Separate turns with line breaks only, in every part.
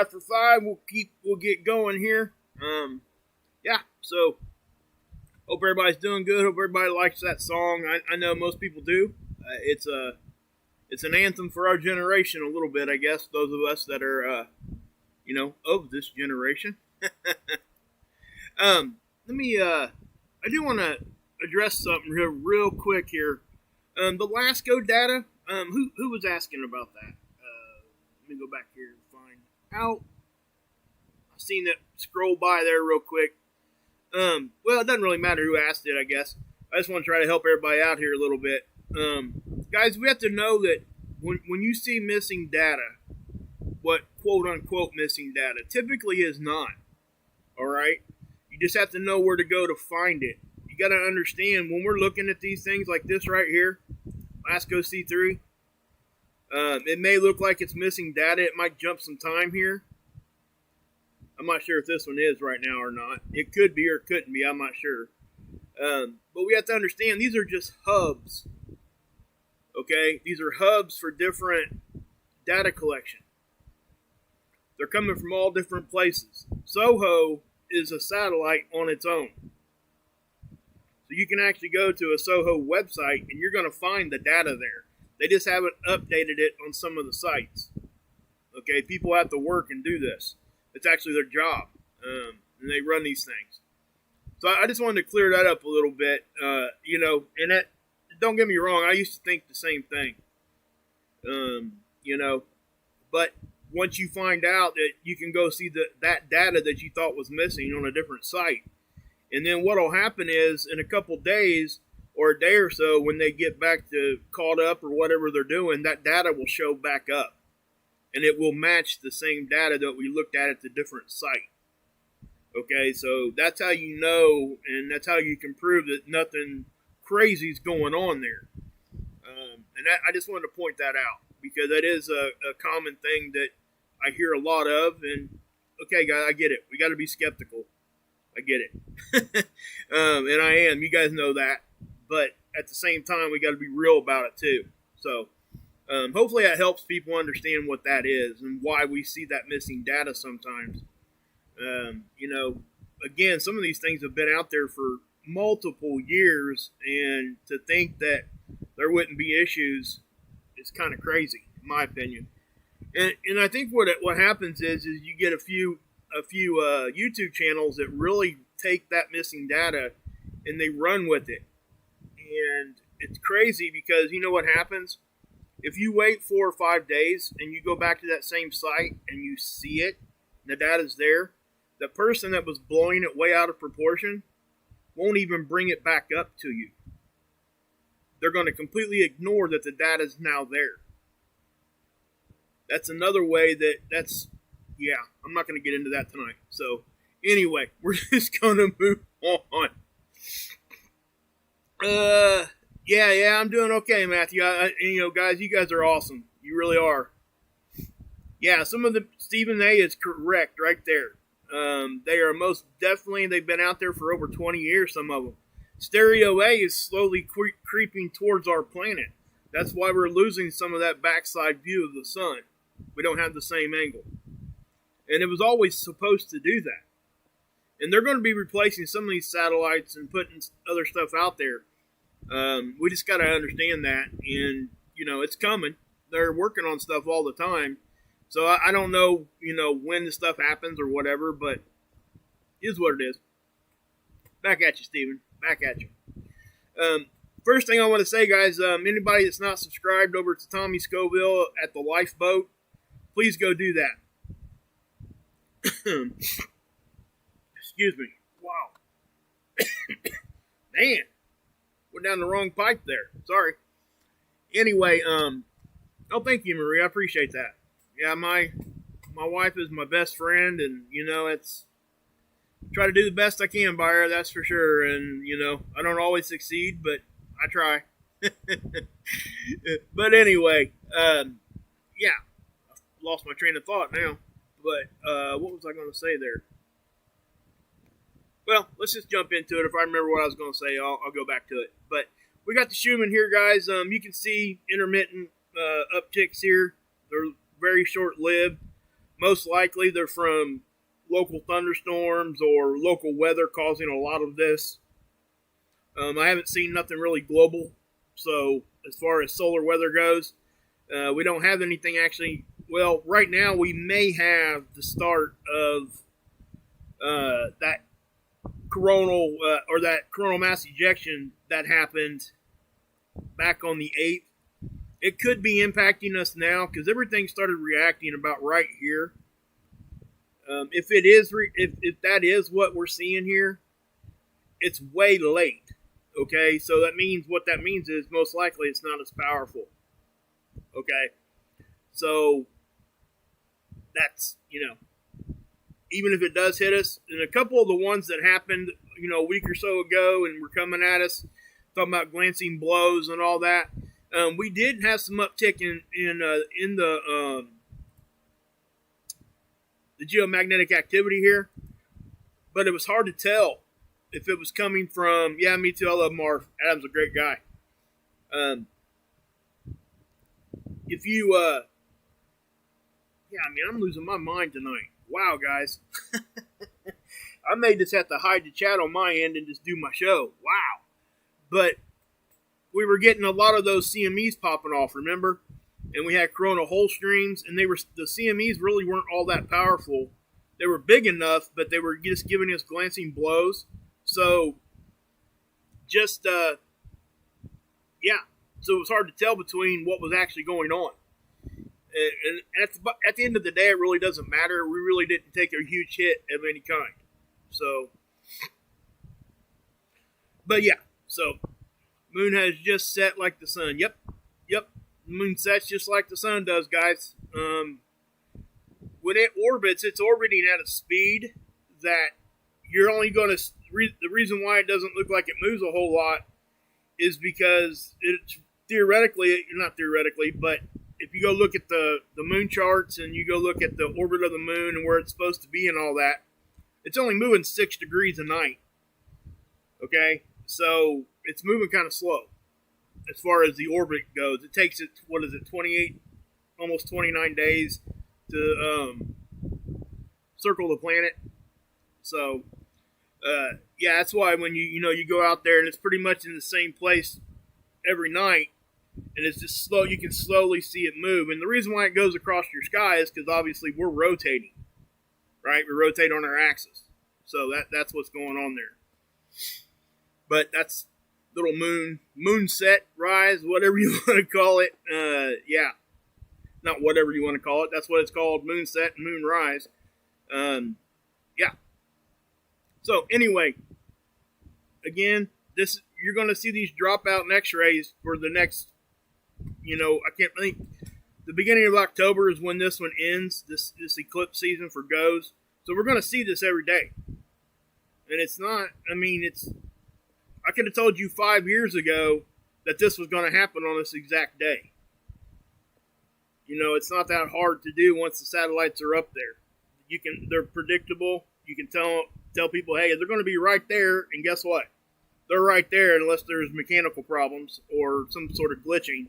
after 5. We'll get going here. Yeah, so hope everybody's doing good. Hope everybody likes that song. I know most people do. It's an anthem for our generation a little bit, I guess. Those of us that are, of this generation. I do want to address something here real quick here. The LASCO data, who was asking about that? Let me go back here and find out. I've seen that scroll by there real quick. Well, it doesn't really matter who asked it, I guess. I just want to try to help everybody out here a little bit. Guys, we have to know that when you see missing data, what quote-unquote missing data typically is not, all right? You just have to know where to go to find it. You got to understand, when we're looking at these things like this right here, LASCO C3, it may look like it's missing data. It might jump some time here. I'm not sure if this one is right now or not. It could be or it couldn't be. I'm not sure. But we have to understand, these are just hubs. Okay? These are hubs for different data collection. They're coming from all different places. SOHO is a satellite on its own. So you can actually go to a SOHO website and you're going to find the data there. They just haven't updated it on some of the sites. Okay? People have to work and do this. It's actually their job. And they run these things. So I just wanted to clear that up a little bit. And that, don't get me wrong, I used to think the same thing. But once you find out that you can go see that data that you thought was missing on a different site, and then what will happen is in a couple days or a day or so, when they get back to caught up or whatever they're doing, that data will show back up. And it will match the same data that we looked at the different site. Okay, so that's how you know, and that's how you can prove that nothing crazy is going on there. I just wanted to point that out, because that is a common thing that I hear a lot of. And, okay, guys, I get it. We got to be skeptical. I get it. And I am. You guys know that. But at the same time, we got to be real about it, too. So hopefully that helps people understand what that is and why we see that missing data sometimes. Again, some of these things have been out there for multiple years, and to think that there wouldn't be issues is kind of crazy, in my opinion. And I think what happens is you get a few YouTube channels that really take that missing data and they run with it. And it's crazy, because you know what happens? If you wait 4 or 5 days and you go back to that same site and you see it, the data's there, the person that was blowing it way out of proportion won't even bring it back up to you. They're going to completely ignore that the data's now there. That's another way I'm not going to get into that tonight. So anyway, we're just going to move on. Yeah, I'm doing okay, Matthew. Guys, you guys are awesome. You really are. Yeah, some of the Stephen A is correct right there. They are most definitely, they've been out there for over 20 years, some of them. Stereo A is slowly creeping towards our planet. That's why we're losing some of that backside view of the sun. We don't have the same angle. And it was always supposed to do that. And they're going to be replacing some of these satellites and putting other stuff out there. We just got to understand that, and it's coming. They're working on stuff all the time, so I don't know, when the stuff happens or whatever, but it is what it is. Back at you, Steven. Back at you. First thing I want to say, guys, anybody that's not subscribed over to Tommy Scoville at the Lifeboat, please go do that. Excuse me. Wow. Man. Went down the wrong pipe there. Sorry. Anyway, thank you, Marie. I appreciate that. Yeah, my wife is my best friend, and it's try to do the best I can by her, that's for sure. And I don't always succeed, but I try. But anyway, yeah, I lost my train of thought now. But what was I going to say there? Well, let's just jump into it. If I remember what I was going to say, I'll go back to it. But we got the Schumann here, guys. You can see intermittent upticks here. They're very short-lived. Most likely they're from local thunderstorms or local weather causing a lot of this. I haven't seen nothing really global. So as far as solar weather goes, we don't have anything actually. Well, right now we may have the start of that coronal or that coronal mass ejection that happened back on the 8th. It could be impacting us now because everything started reacting about right here. If it is, if that is what we're seeing here, it's way late. Okay, so that means what that means is most likely it's not as powerful. Okay, so that's, even if it does hit us, and a couple of the ones that happened, a week or so ago, and were coming at us, talking about glancing blows and all that. We did have some uptick in the geomagnetic activity here, but it was hard to tell if it was coming from. Yeah, me too. I love Mark. Adam's a great guy. If you, I'm losing my mind tonight. Wow, guys. I may just have to hide the chat on my end and just do my show. Wow. But we were getting a lot of those CMEs popping off, remember? And we had coronal hole streams, and the CMEs really weren't all that powerful. They were big enough, but they were just giving us glancing blows. So, just, so it was hard to tell between what was actually going on. And at the end of the day, it really doesn't matter. We really didn't take a huge hit of any kind. So, but yeah, so moon has just set like the sun. Yep. The moon sets just like the sun does, guys. When it orbits, it's orbiting at a speed that you're only going to. The reason why it doesn't look like it moves a whole lot is because it's not theoretically, but if you go look at the moon charts and you go look at the orbit of the moon and where it's supposed to be and all that, it's only moving 6 degrees a night. Okay? So it's moving kind of slow as far as the orbit goes. It takes it, 28, almost 29 days to circle the planet. So, that's why when you go out there and it's pretty much in the same place every night, and it's just slow, you can slowly see it move. And the reason why it goes across your sky is because obviously we're rotating, right? We rotate on our axis. So that's what's going on there. But that's little moon set, rise, whatever you want to call it. Not whatever you want to call it. That's what it's called, moon set and moon rise. So anyway, again, you're going to see these drop out in X-rays for the next, I can't think. The beginning of October is when this one ends, this eclipse season for GOES. So we're going to see this every day. And it's not, I could have told you 5 years ago that this was going to happen on this exact day. It's not that hard to do once the satellites are up there. They're predictable. You can tell people, hey, they're going to be right there, and guess what? They're right there unless there's mechanical problems or some sort of glitching.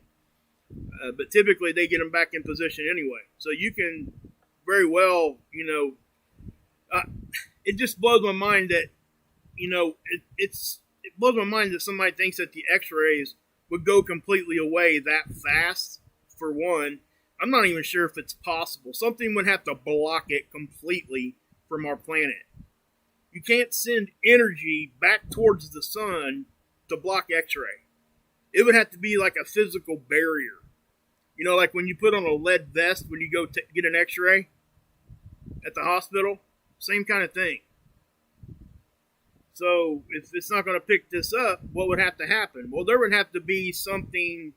But typically they get them back in position anyway. So you can very well, it just blows my mind that, it blows my mind that somebody thinks that the X-rays would go completely away that fast, for one. I'm not even sure if it's possible. Something would have to block it completely from our planet. You can't send energy back towards the sun to block X-ray. It would have to be like a physical barrier. Like when you put on a lead vest when you go get an X-ray at the hospital. Same kind of thing. So if it's not going to pick this up, what would have to happen? Well, there would have to be something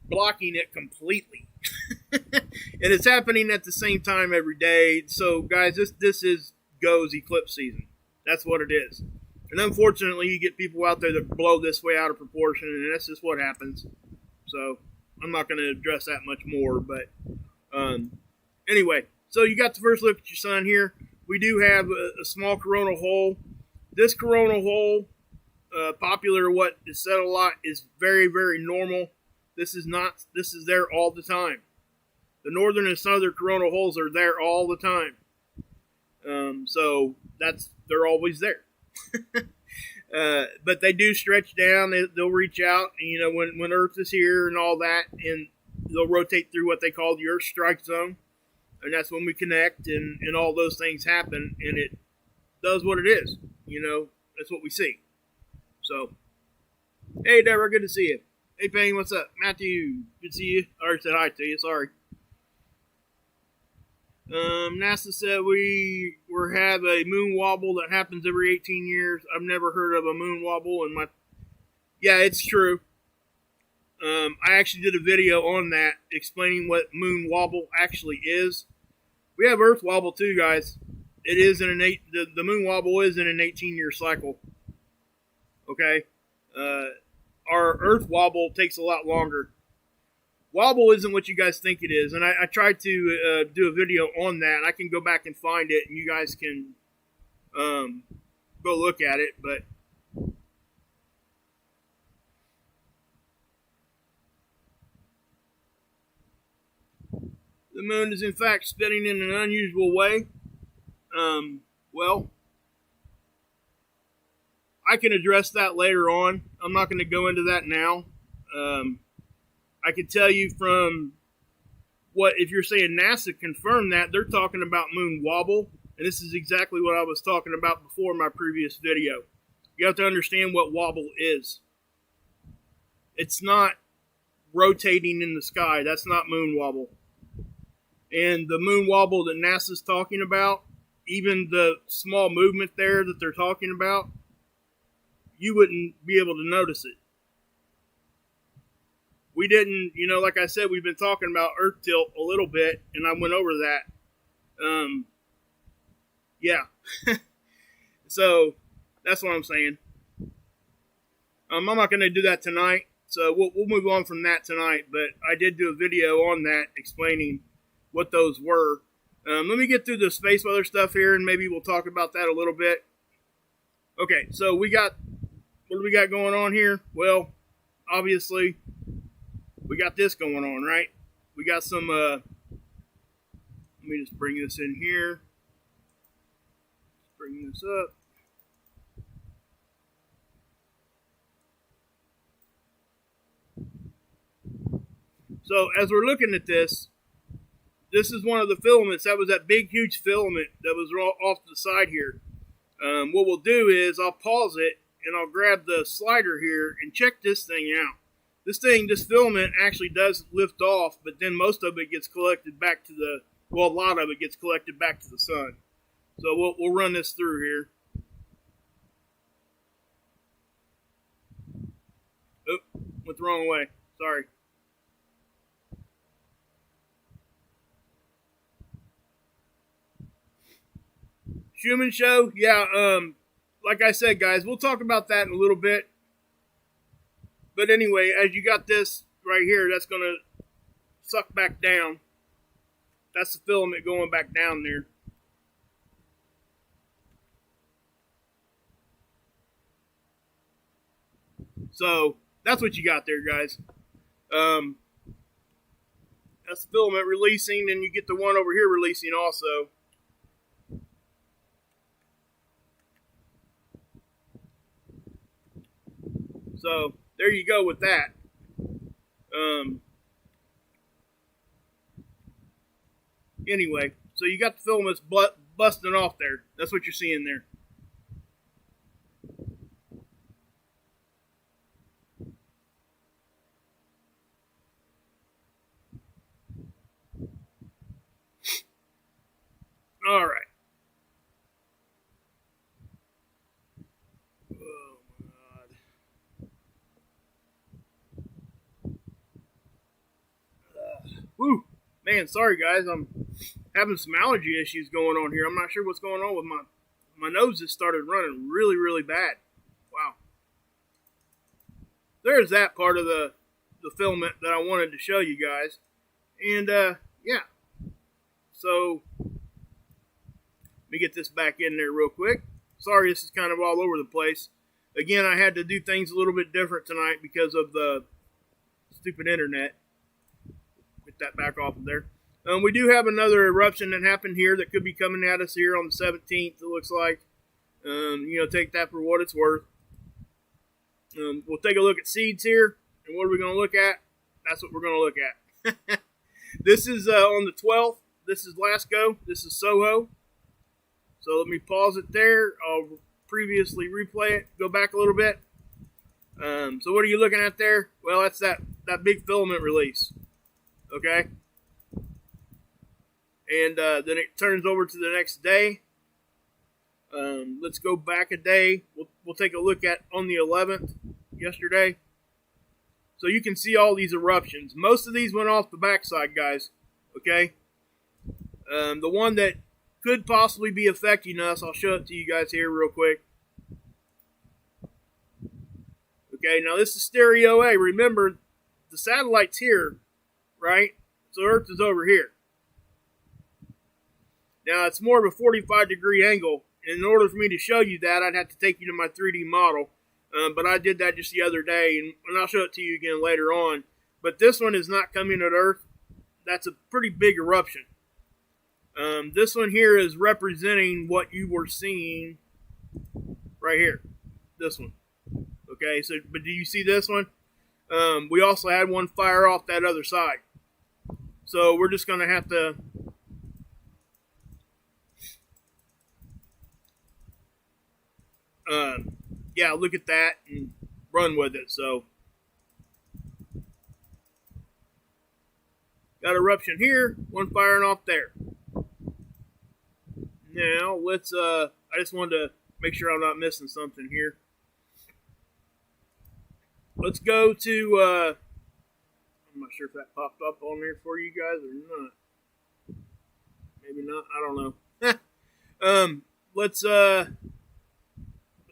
blocking it completely. And it's happening at the same time every day. So guys, this is GOES eclipse season. That's what it is. And unfortunately, you get people out there that blow this way out of proportion, and that's just what happens. So I'm not going to address that much more. But anyway, so you got the first look at your sun here. We do have a small coronal hole. This coronal hole, popular what is said a lot, is very, very normal. This is there all the time. The northern and southern coronal holes are there all the time. So they're always there. But they do stretch down. They'll reach out, when Earth is here and all that, and they'll rotate through what they call the Earth strike zone. And that's when we connect and all those things happen, and it does what it is. That's what we see. So, hey, Deborah, good to see you. Hey, Payne, what's up? Matthew, good to see you. I already said hi to you, sorry. NASA said we have a moon wobble that happens every 18 years. I've never heard of a moon wobble in my... Yeah, it's true. I actually did a video on that explaining what moon wobble actually is. We have Earth wobble too, guys. It is in the moon wobble is in an 18-year cycle. Okay? Our Earth wobble takes a lot longer. Wobble isn't what you guys think it is, and I tried to do a video on that. I can go back and find it, and you guys can go look at it, but the moon is in fact spinning in an unusual way. Well, I can address that later on. I'm not going to go into that now. I can tell you from if you're saying NASA confirmed that, they're talking about moon wobble, and this is exactly what I was talking about before in my previous video. You have to understand what wobble is. It's not rotating in the sky. That's not moon wobble. And the moon wobble that NASA's talking about, even the small movement there that they're talking about, you wouldn't be able to notice it. We didn't, like I said, we've been talking about Earth tilt a little bit, and I went over that. Yeah. So, that's what I'm saying. I'm not going to do that tonight, so we'll move on from that tonight, but I did do a video on that explaining what those were. Let me get through the space weather stuff here, and maybe we'll talk about that a little bit. Okay, so what do we got going on here? Well, obviously, we got this going on, right? We got some, let me just bring this in here. Bring this up. So, as we're looking at this is one of the filaments. That was that big, huge filament that was off to the side here. What we'll do is I'll pause it, and I'll grab the slider here and check this thing out. This filament actually does lift off, but then most of it gets collected back to a lot of it gets collected back to the sun. So we'll run this through here. Oh, went the wrong way. Sorry. Schumann show? Yeah, like I said, guys, we'll talk about that in a little bit. But anyway, as you got this right here, that's going to suck back down. That's the filament going back down there. So, that's what you got there, guys. That's the filament releasing, and you get the one over here releasing also. So, there you go with that. Anyway, so you got the filaments busting off there. That's what you're seeing there. All right. Woo, man, sorry guys, I'm having some allergy issues going on here. I'm not sure what's going on with my nose just started running really, really bad. Wow. There's that part of the filament that I wanted to show you guys. And, yeah. So, let me get this back in there real quick. Sorry, this is kind of all over the place. Again, I had to do things a little bit different tonight because of the stupid internet. That back off of there. We do have another eruption that happened here that could be coming at us here on the 17th, it looks like. Take that for what it's worth. We'll take a look at seeds here. And what are we going to look at? That's what we're going to look at. This is on the 12th. This is Lascaux. This is Soho. So let me pause it there. I'll previously replay it. Go back a little bit. So what are you looking at there? Well, that's that big filament release. Okay? And then it turns over to the next day. Let's go back a day. We'll take a look at on the 11th, yesterday. So you can see all these eruptions. Most of these went off the backside, guys. Okay? The one that could possibly be affecting us, I'll show it to you guys here real quick. Okay, now this is stereo A. Remember, the satellite's here, right? So Earth is over here. Now, it's more of a 45-degree angle. In order for me to show you that, I'd have to take you to my 3D model. But I did that just the other day, and I'll show it to you again later on. But this one is not coming at Earth. That's a pretty big eruption. This one here is representing what you were seeing right here. This one. Okay, so, but do you see this one? We also had one fire off that other side. So we're just going to have to... look at that and run with it. So, got eruption here, one firing off there. Now, let's, I just wanted to make sure I'm not missing something here. Let's go to, I'm not sure if that popped up on there for you guys or not. Maybe not, I don't know. Let's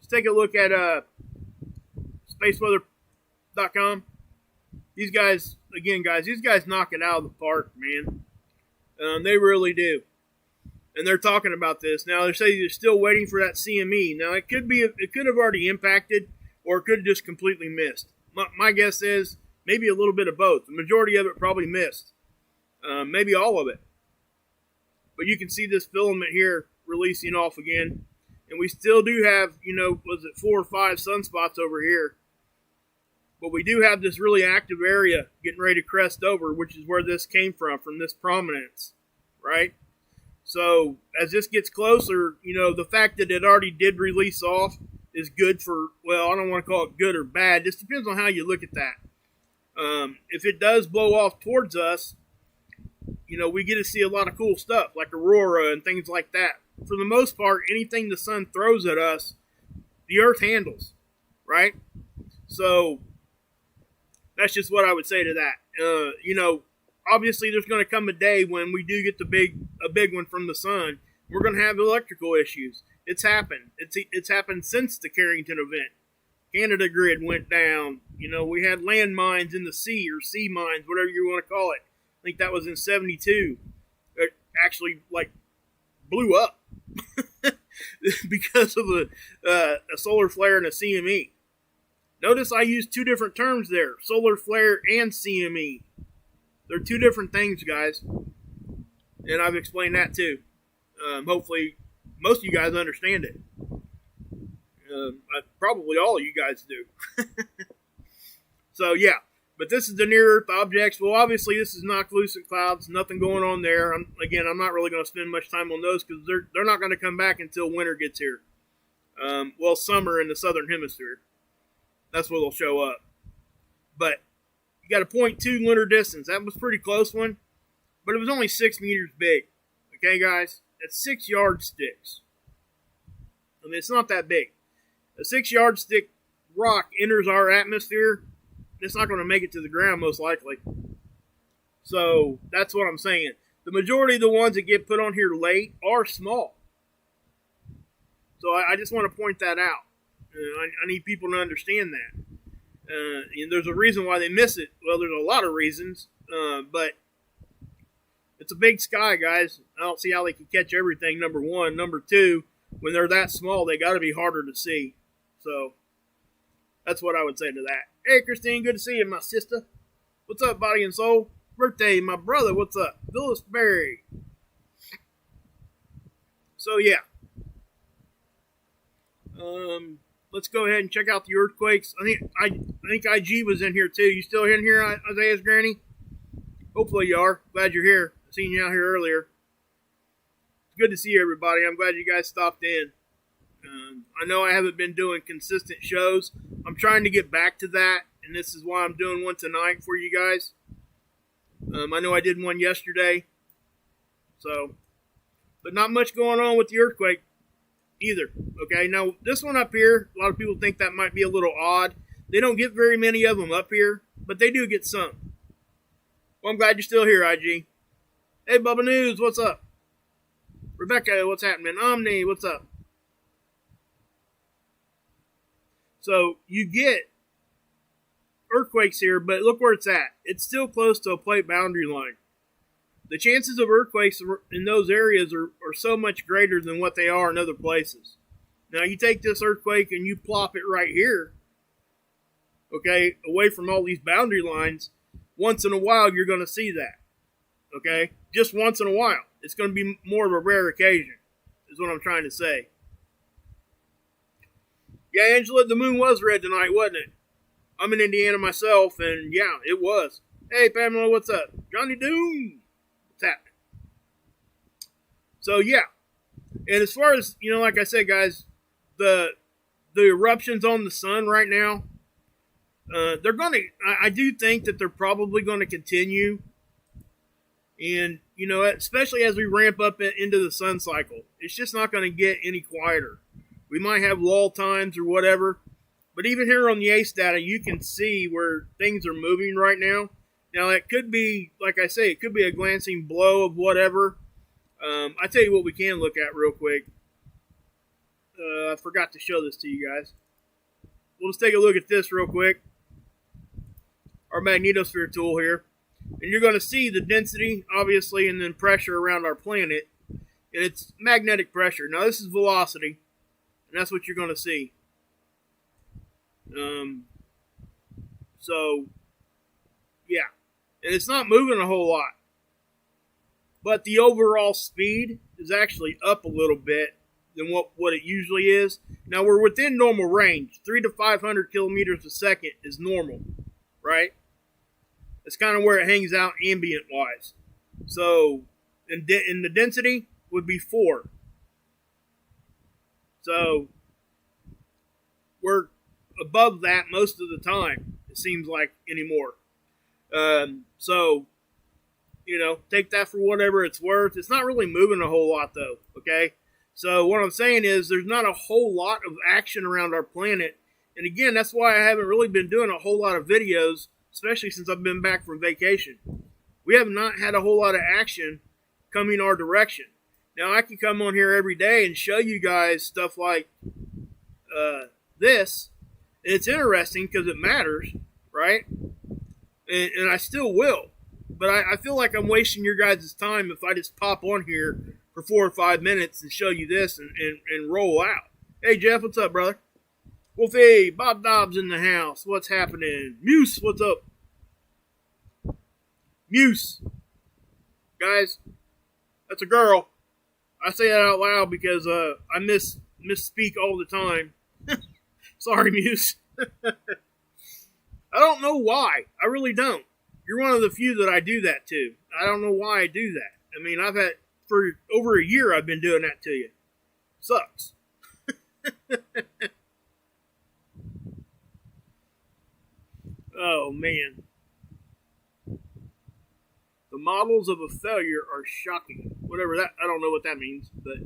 take a look at Spaceweather.com. These guys, again, guys, these guys knock it out of the park, man. They really do. And they're talking about this. Now, they say they're still waiting for that CME. Now, it could have already impacted, or it could have just completely missed. My guess is maybe a little bit of both. The majority of it probably missed. Maybe all of it. But you can see this filament here releasing off again. And we still do have, was it 4 or 5 sunspots over here. But we do have this really active area getting ready to crest over, which is where this came from this prominence, right? So as this gets closer, the fact that it already did release off is good for, well, I don't want to call it good or bad. Just depends on how you look at that. If it does blow off towards us, we get to see a lot of cool stuff like aurora and things like that. For the most part, anything the sun throws at us, the Earth handles, right? So that's just what I would say to that. Obviously there's going to come a day when we do get a big one from the sun. We're going to have electrical issues. It's happened. It's happened since the Carrington event. Canada grid went down. We had landmines in the sea, or sea mines, whatever you want to call it. I think that was in 72. It actually, blew up because of a solar flare and a CME. Notice I used 2 different terms there, solar flare and CME. They're 2 different things, guys. And I've explained that too. Hopefully, most of you guys understand it. Probably all of you guys do. So, yeah. But this is the near-Earth objects. Well, obviously, this is noctilucent clouds. Nothing going on there. I'm not really going to spend much time on those because they're not going to come back until winter gets here. Summer in the southern hemisphere. That's where they'll show up. But you got a 0.2 lunar distance. That was a pretty close one. But it was only 6 meters big. Okay, guys? That's 6 yardsticks. I mean, it's not that big. A 6 yardstick rock enters our atmosphere. It's not going to make it to the ground, most likely. So, that's what I'm saying. The majority of the ones that get put on here late are small. So, I just want to point that out. I need people to understand that. And there's a reason why they miss it. Well, there's a lot of reasons. But it's a big sky, guys. I don't see how they can catch everything, number one. Number two, when they're that small, they got to be harder to see. So, that's what I would say to that. Hey, Christine, good to see you, my sister. What's up, body and soul? Birthday, my brother, what's up? Phyllis Berry. So yeah. Let's go ahead and check out the earthquakes. I think IG was in here too. You still in here, Isaiah's granny? Hopefully you are. Glad you're here. I seen you out here earlier. It's good to see everybody. I'm glad you guys stopped in. I know I haven't been doing consistent shows. I'm trying to get back to that, and this is why I'm doing one tonight for you guys. I know I did one yesterday. So, but not much going on with the earthquake either. Okay, now this one up here, a lot of people think that might be a little odd. They don't get very many of them up here, but they do get some. Well, I'm glad you're still here, IG. Hey, Bubba News, what's up? Rebecca, what's happening? Omni, what's up? So, you get earthquakes here, but look where it's at. It's still close to a plate boundary line. The chances of earthquakes in those areas are so much greater than what they are in other places. Now, you take this earthquake and you plop it right here, okay, away from all these boundary lines. Once in a while, you're going to see that, okay? Just once in a while. It's going to be more of a rare occasion, is what I'm trying to say. Yeah, Angela, the moon was red tonight, wasn't it? I'm in Indiana myself, and yeah, it was. Hey, Pamela, what's up? Johnny Doom, what's happening? So, yeah. And as far as, like I said, guys, the eruptions on the sun right now, they're going to, I do think that they're probably going to continue. And, especially as we ramp up into the sun cycle, it's just not going to get any quieter. We might have lull times or whatever. But even here on the ACE data, you can see where things are moving right now. Now, it could be, like I say, it could be a glancing blow of whatever. I tell you what we can look at real quick. I forgot to show this to you guys. We'll just take a look at this real quick. Our magnetosphere tool here. And you're going to see the density, obviously, and then pressure around our planet. And it's magnetic pressure. Now, this is velocity. And that's what you're going to see. So, yeah. And it's not moving a whole lot. But the overall speed is actually up a little bit than what it usually is. Now, we're within normal range. 300 to 500 kilometers a second is normal, right? It's kind of where it hangs out ambient-wise. So, and the density would be 4. So, we're above that most of the time, it seems like, anymore. So, take that for whatever it's worth. It's not really moving a whole lot, though, okay? So what I'm saying is there's not a whole lot of action around our planet. And again, that's why I haven't really been doing a whole lot of videos, especially since I've been back from vacation. We have not had a whole lot of action coming our direction. Now, I can come on here every day and show you guys stuff like this. And it's interesting because it matters, right? And I still will. But I feel like I'm wasting your guys' time if I just pop on here for 4 or 5 minutes and show you this and roll out. Hey, Jeff, what's up, brother? Wolfie, Bob Dobbs in the house. What's happening? Muse, what's up? Muse. Guys, that's a girl. I say that out loud because I misspeak all the time. Sorry, Muse. I don't know why. I really don't. You're one of the few that I do that to. I don't know why I do that. I mean, I've had, for over a year, I've been doing that to you. Sucks. Oh, man. The models of a failure are shocking. Whatever that, I don't know what that means, but.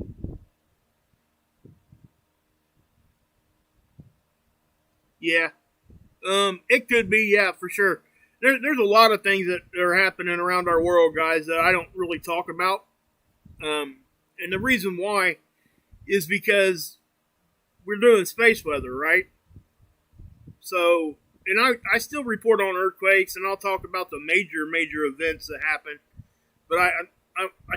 Yeah. It could be, yeah, for sure. There's a lot of things that are happening around our world, guys, that I don't really talk about. And the reason why is because we're doing space weather, right? So, and I still report on earthquakes, and I'll talk about the major events that happen. But I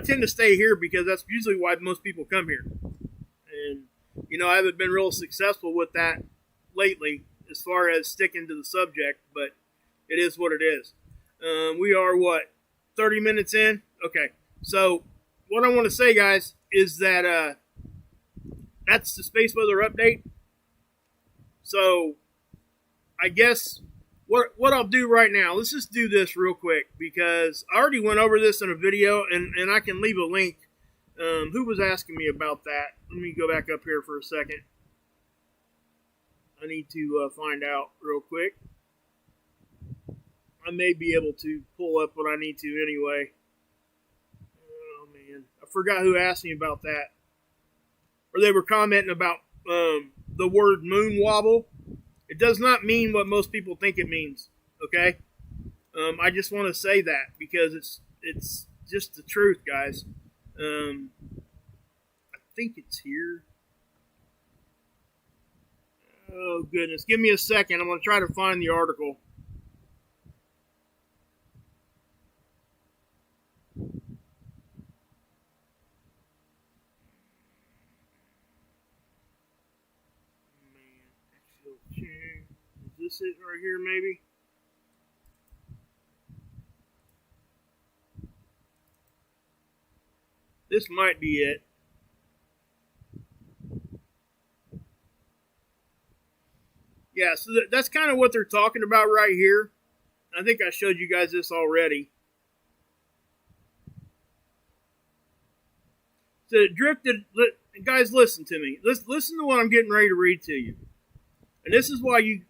tend to stay here because that's usually why most people come here. And, I haven't been real successful with that lately as far as sticking to the subject, but it is what it is. We are, 30 minutes in? Okay. So, what I want to say, guys, is that that's the space weather update. So, I guess what I'll do right now, let's just do this real quick, because I already went over this in a video, and I can leave a link. Who was asking me about that? Let me go back up here for a second. I need to find out real quick. I may be able to pull up what I need to anyway. Oh, man. I forgot who asked me about that. Or they were commenting about the word moon wobble. It does not mean what most people think it means, okay? I just want to say that because it's just the truth, guys. I think it's here. Oh, goodness. Give me a second. I'm going to try to find the article. Is this it right here, maybe? This might be it. Yeah, so that's kind of what they're talking about right here. I think I showed you guys this already. So it drifted. Guys, listen to me. Listen to what I'm getting ready to read to you. And this is why you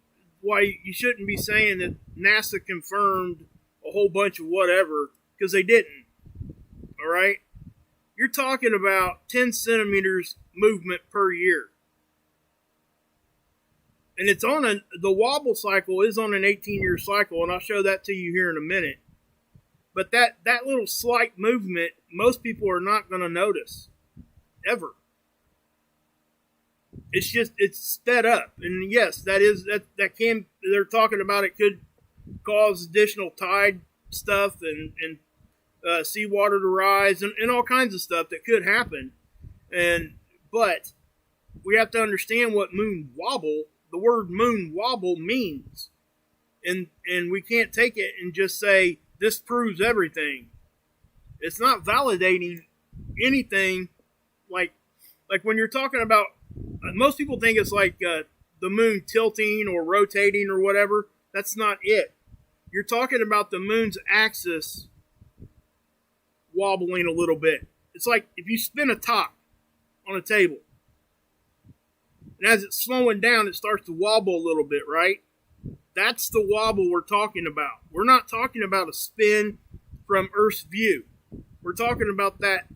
shouldn't be saying that NASA confirmed a whole bunch of whatever, because they didn't. All right? You're talking about 10 centimeters movement per year. And it's on the wobble cycle is on an 18-year cycle, and I'll show that to you here in a minute. But that little slight movement, most people are not going to notice, ever. It's sped up, and yes, that can. They're talking about it could cause additional tide stuff and seawater to rise and all kinds of stuff that could happen. But we have to understand what the word moon wobble means, and we can't take it and just say this proves everything. It's not validating anything. Like when you're talking about, most people think it's like the moon tilting or rotating or whatever. That's not it. You're talking about the moon's axis wobbling a little bit. It's like if you spin a top on a table, and as it's slowing down, it starts to wobble a little bit, right? That's the wobble we're talking about. We're not talking about a spin from Earth's view. We're talking about that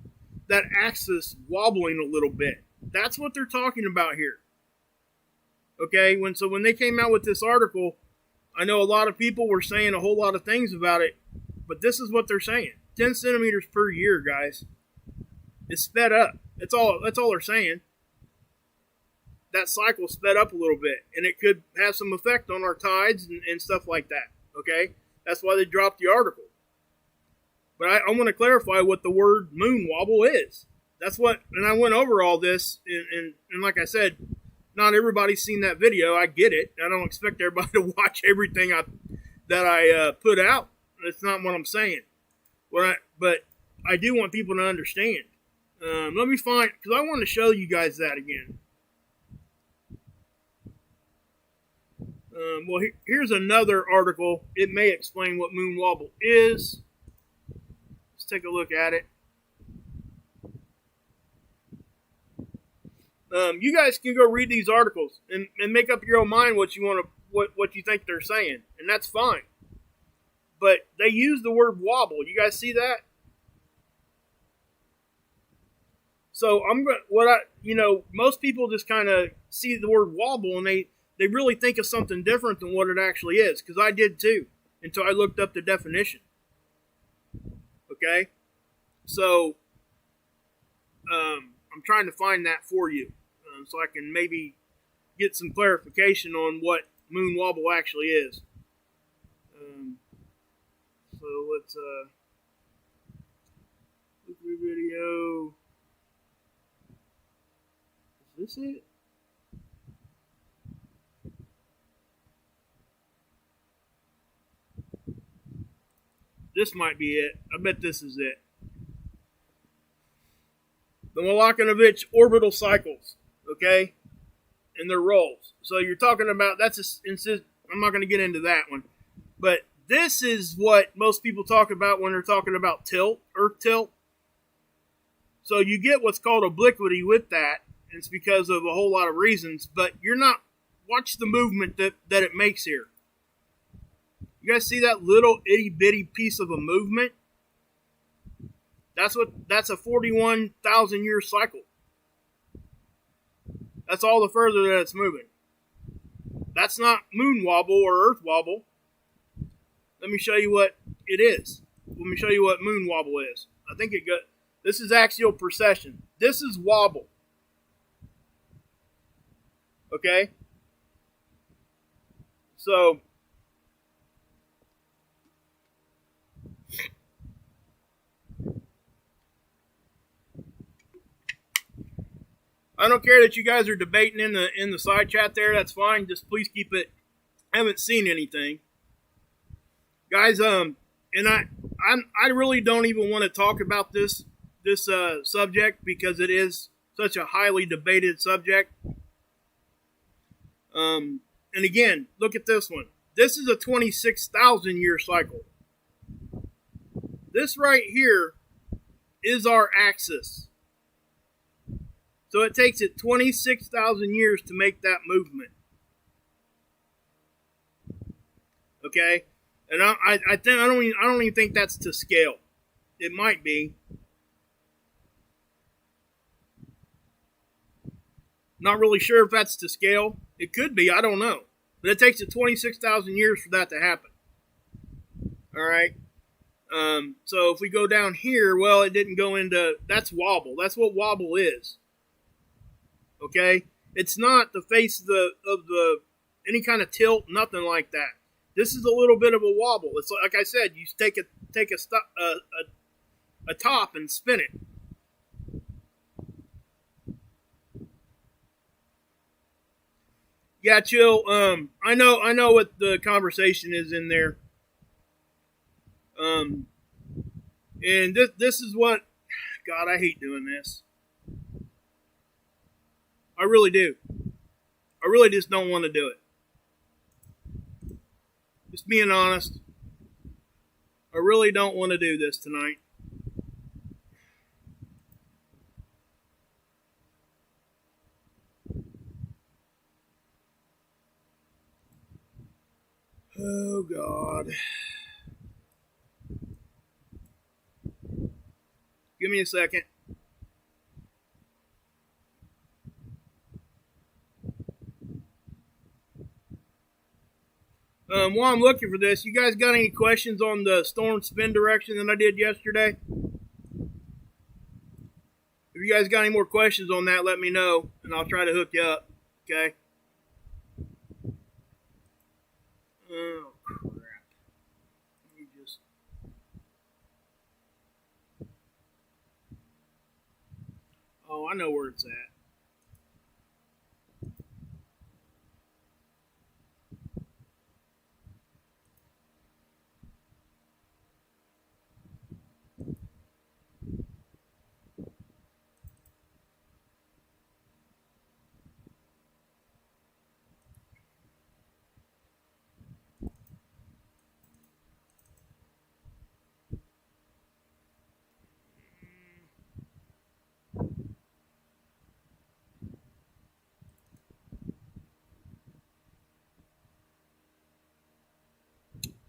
axis wobbling a little bit. That's what they're talking about here. Okay, when they came out with this article, I know a lot of people were saying a whole lot of things about it, but this is what they're saying. 10 centimeters per year, guys. It's sped up. That's all they're saying. That cycle sped up a little bit, and it could have some effect on our tides and stuff like that. Okay? That's why they dropped the article. But I want to clarify what the word moon wobble is. That's what, and I went over all this, and like I said, not everybody's seen that video. I get it. I don't expect everybody to watch everything that I put out. That's not what I'm saying. But I do want people to understand. Let me find, because I want to show you guys that again. Well, here's another article. It may explain what moon wobble is. Let's take a look at it. You guys can go read these articles and make up your own mind what you think they're saying, and that's fine. But they use the word wobble. You guys see that? So most people just kind of see the word wobble and they really think of something different than what it actually is, because I did too until I looked up the definition. Okay, so I'm trying to find that for you, so I can maybe get some clarification on what moon wobble actually is. So let's look at the video. Is this it? This might be it. I bet this is it. The Milankovitch orbital cycles, okay, and their roles. So you're talking about, I'm not going to get into that one, but this is what most people talk about when they're talking about tilt, Earth tilt. So you get what's called obliquity with that, and it's because of a whole lot of reasons, but watch the movement that it makes here. You guys see that little itty bitty piece of a movement? That's a 41,000 year cycle. That's all the further that it's moving. That's not moon wobble or earth wobble. Let me show you what it is. Let me show you what moon wobble is. I think this is axial precession. This is wobble. Okay? So, I don't care that you guys are debating in the side chat there. That's fine. Just please keep it. I haven't seen anything, guys. And I really don't even want to talk about this subject because it is such a highly debated subject. And again, look at this one. This is a 26,000 year cycle. This right here is our axis. So it takes it 26,000 years to make that movement. Okay, and I don't even think that's to scale. It might be. Not really sure if that's to scale. It could be. I don't know. But it takes it 26,000 years for that to happen. All right. So if we go down here, well, it didn't go into. That's wobble. That's what wobble is. Okay, it's not the face of the any kind of tilt, nothing like that. This is a little bit of a wobble. It's like I said, you take a top and spin it. Yeah, chill. I know what the conversation is in there. And this is what, God, I hate doing this. I really do. I really just don't want to do it. Just being honest. I really don't want to do this tonight. Oh, God. Give me a second. While I'm looking for this, you guys got any questions on the storm spin direction that I did yesterday? If you guys got any more questions on that, let me know, and I'll try to hook you up. Okay? Oh, crap. Let me just... Oh, I know where it's at.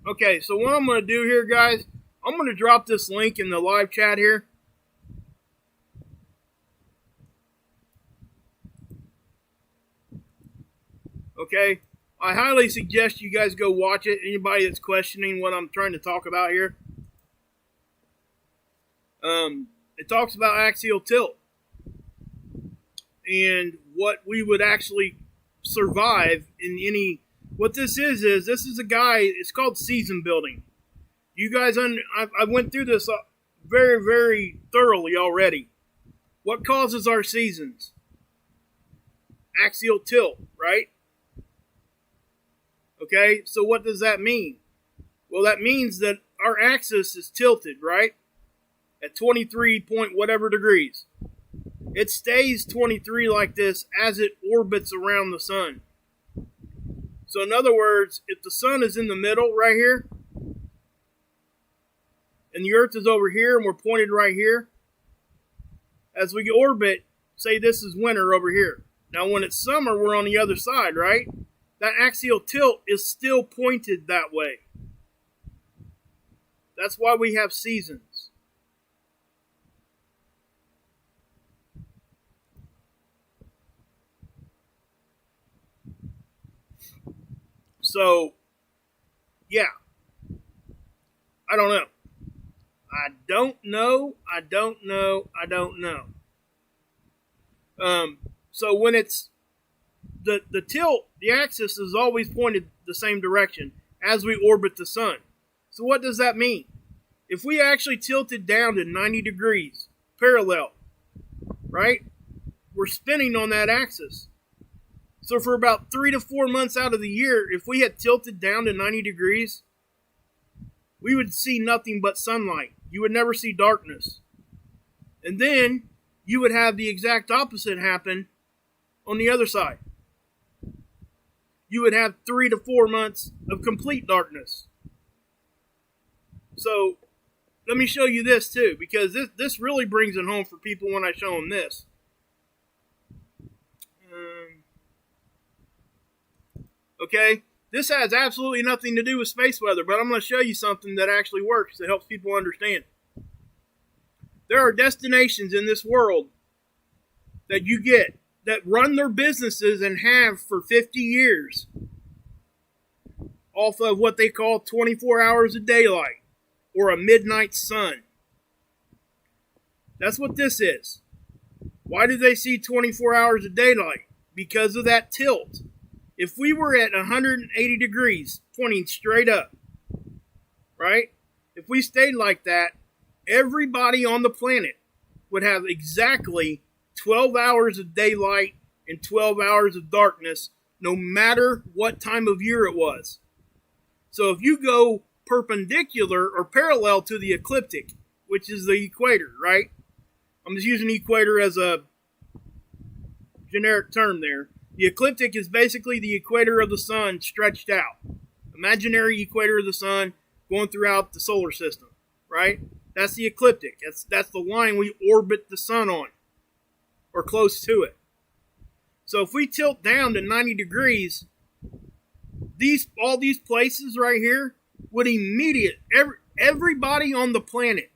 Okay, so what I'm going to do here, guys, I'm going to drop this link in the live chat here. Okay, I highly suggest you guys go watch it. Anybody that's questioning what I'm trying to talk about here. It talks about axial tilt and what we would actually survive in any... What this is this is a guy, it's called season building. You guys, I went through this very, very thoroughly already. What causes our seasons? Axial tilt, right? Okay, so what does that mean? Well, that means that our axis is tilted, right? At 23 point whatever degrees. It stays 23 like this as it orbits around the sun. So in other words, if the sun is in the middle right here, and the Earth is over here, and we're pointed right here, as we orbit, say this is winter over here. Now when it's summer, we're on the other side, right? That axial tilt is still pointed that way. That's why we have seasons. So, yeah. I don't know. I don't know. So when it's the tilt, the axis is always pointed the same direction as we orbit the sun. So what does that mean? If we actually tilted down to 90 degrees parallel, right? We're spinning on that axis. So for about 3 to 4 months out of the year, if we had tilted down to 90 degrees, we would see nothing but sunlight. You would never see darkness. And then you would have the exact opposite happen on the other side. You would have 3 to 4 months of complete darkness. So let me show you this too, because this really brings it home for people when I show them this. Okay, this has absolutely nothing to do with space weather, but I'm going to show you something that actually works that helps people understand. There are destinations in this world that you get that run their businesses and have for 50 years off of what they call 24 hours of daylight or a midnight sun. That's what this is. Why do they see 24 hours of daylight? Because of that tilt. If we were at 180 degrees, pointing straight up, right? If we stayed like that, everybody on the planet would have exactly 12 hours of daylight and 12 hours of darkness, no matter what time of year it was. So if you go perpendicular or parallel to the ecliptic, which is the equator, right? I'm just using equator as a generic term there. The ecliptic is basically the equator of the sun stretched out. Imaginary equator of the sun going throughout the solar system, right? That's the ecliptic. That's the line we orbit the sun on, or close to it. So if we tilt down to 90 degrees, all these places right here would everybody on the planet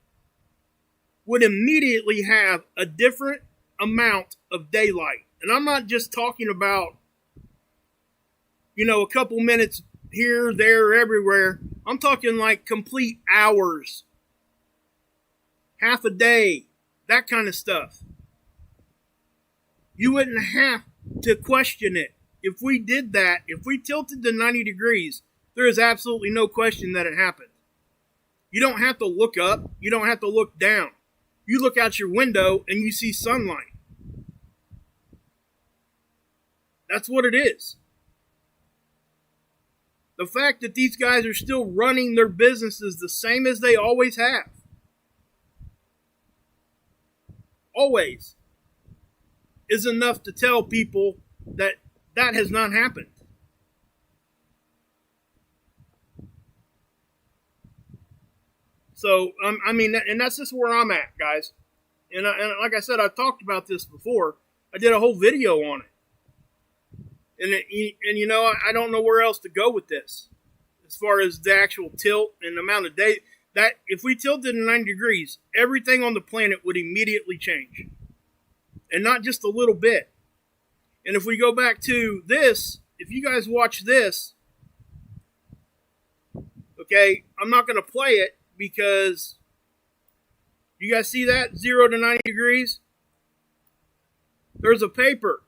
would immediately have a different amount of daylight. And I'm not just talking about, a couple minutes here, there, everywhere. I'm talking like complete hours, half a day, that kind of stuff. You wouldn't have to question it. If we did that, if we tilted to 90 degrees, there is absolutely no question that it happened. You don't have to look up. You don't have to look down. You look out your window and you see sunlight. That's what it is. The fact that these guys are still running their businesses the same as they always have. Always. Is enough to tell people that that has not happened. So, and that's just where I'm at, guys. And like I said, I've talked about this before. I did a whole video on it. And I don't know where else to go with this. As far as the actual tilt and the amount of day. That if we tilted to 90 degrees, everything on the planet would immediately change. And not just a little bit. And if we go back to this, if you guys watch this, okay, I'm not going to play it because you guys see that? 0 to 90 degrees? There's a paper.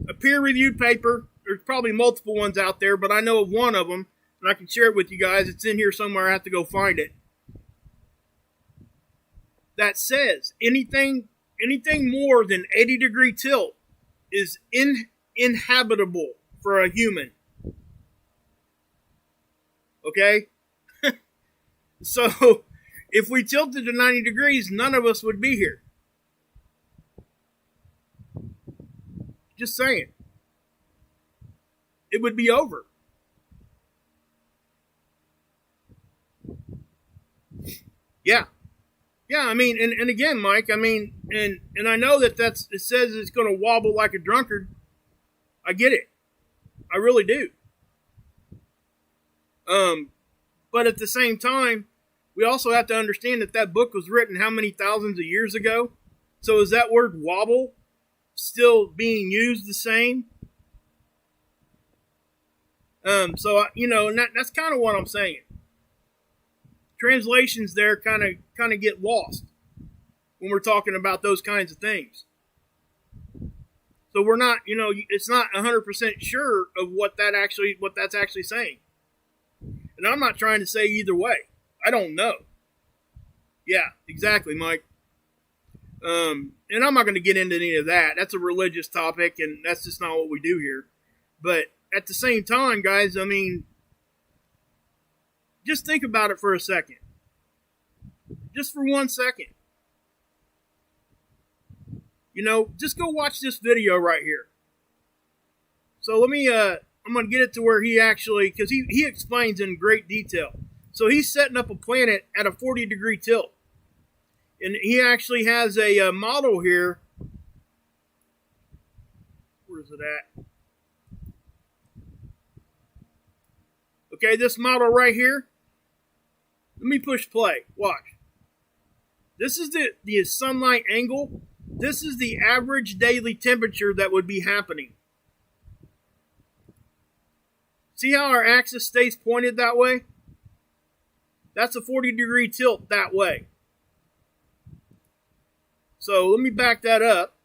A peer-reviewed paper. There's probably multiple ones out there, but I know of one of them, and I can share it with you guys. It's in here somewhere. I have to go find it. That says anything more than 80-degree tilt is uninhabitable for a human. Okay? So if we tilted to 90 degrees, none of us would be here. Just saying. It would be over. Yeah. Yeah, I mean, and again, Mike, I mean, and I know that it says it's going to wobble like a drunkard. I get it. I really do. But at the same time, we also have to understand that book was written how many thousands of years ago? So is that word wobble still being used the same? So, that's kind of what I'm saying. Translations there kind of get lost when we're talking about those kinds of things. So we're not, it's not 100% sure of what that's actually saying. And I'm not trying to say either way. I don't know. Yeah, exactly, Mike. And I'm not going to get into any of that. That's a religious topic, and that's just not what we do here. But at the same time, guys, I mean, just think about it for a second. Just for 1 second. Just go watch this video right here. So let me, I'm going to get it to where he actually, because he explains in great detail. So he's setting up a planet at a 40-degree tilt. And he actually has a model here. Where's it at? Okay, this model right here. Let me push play. Watch. This is the sunlight angle. This is the average daily temperature that would be happening. See how our axis stays pointed that way? That's a 40-degree tilt that way. So let me back that up.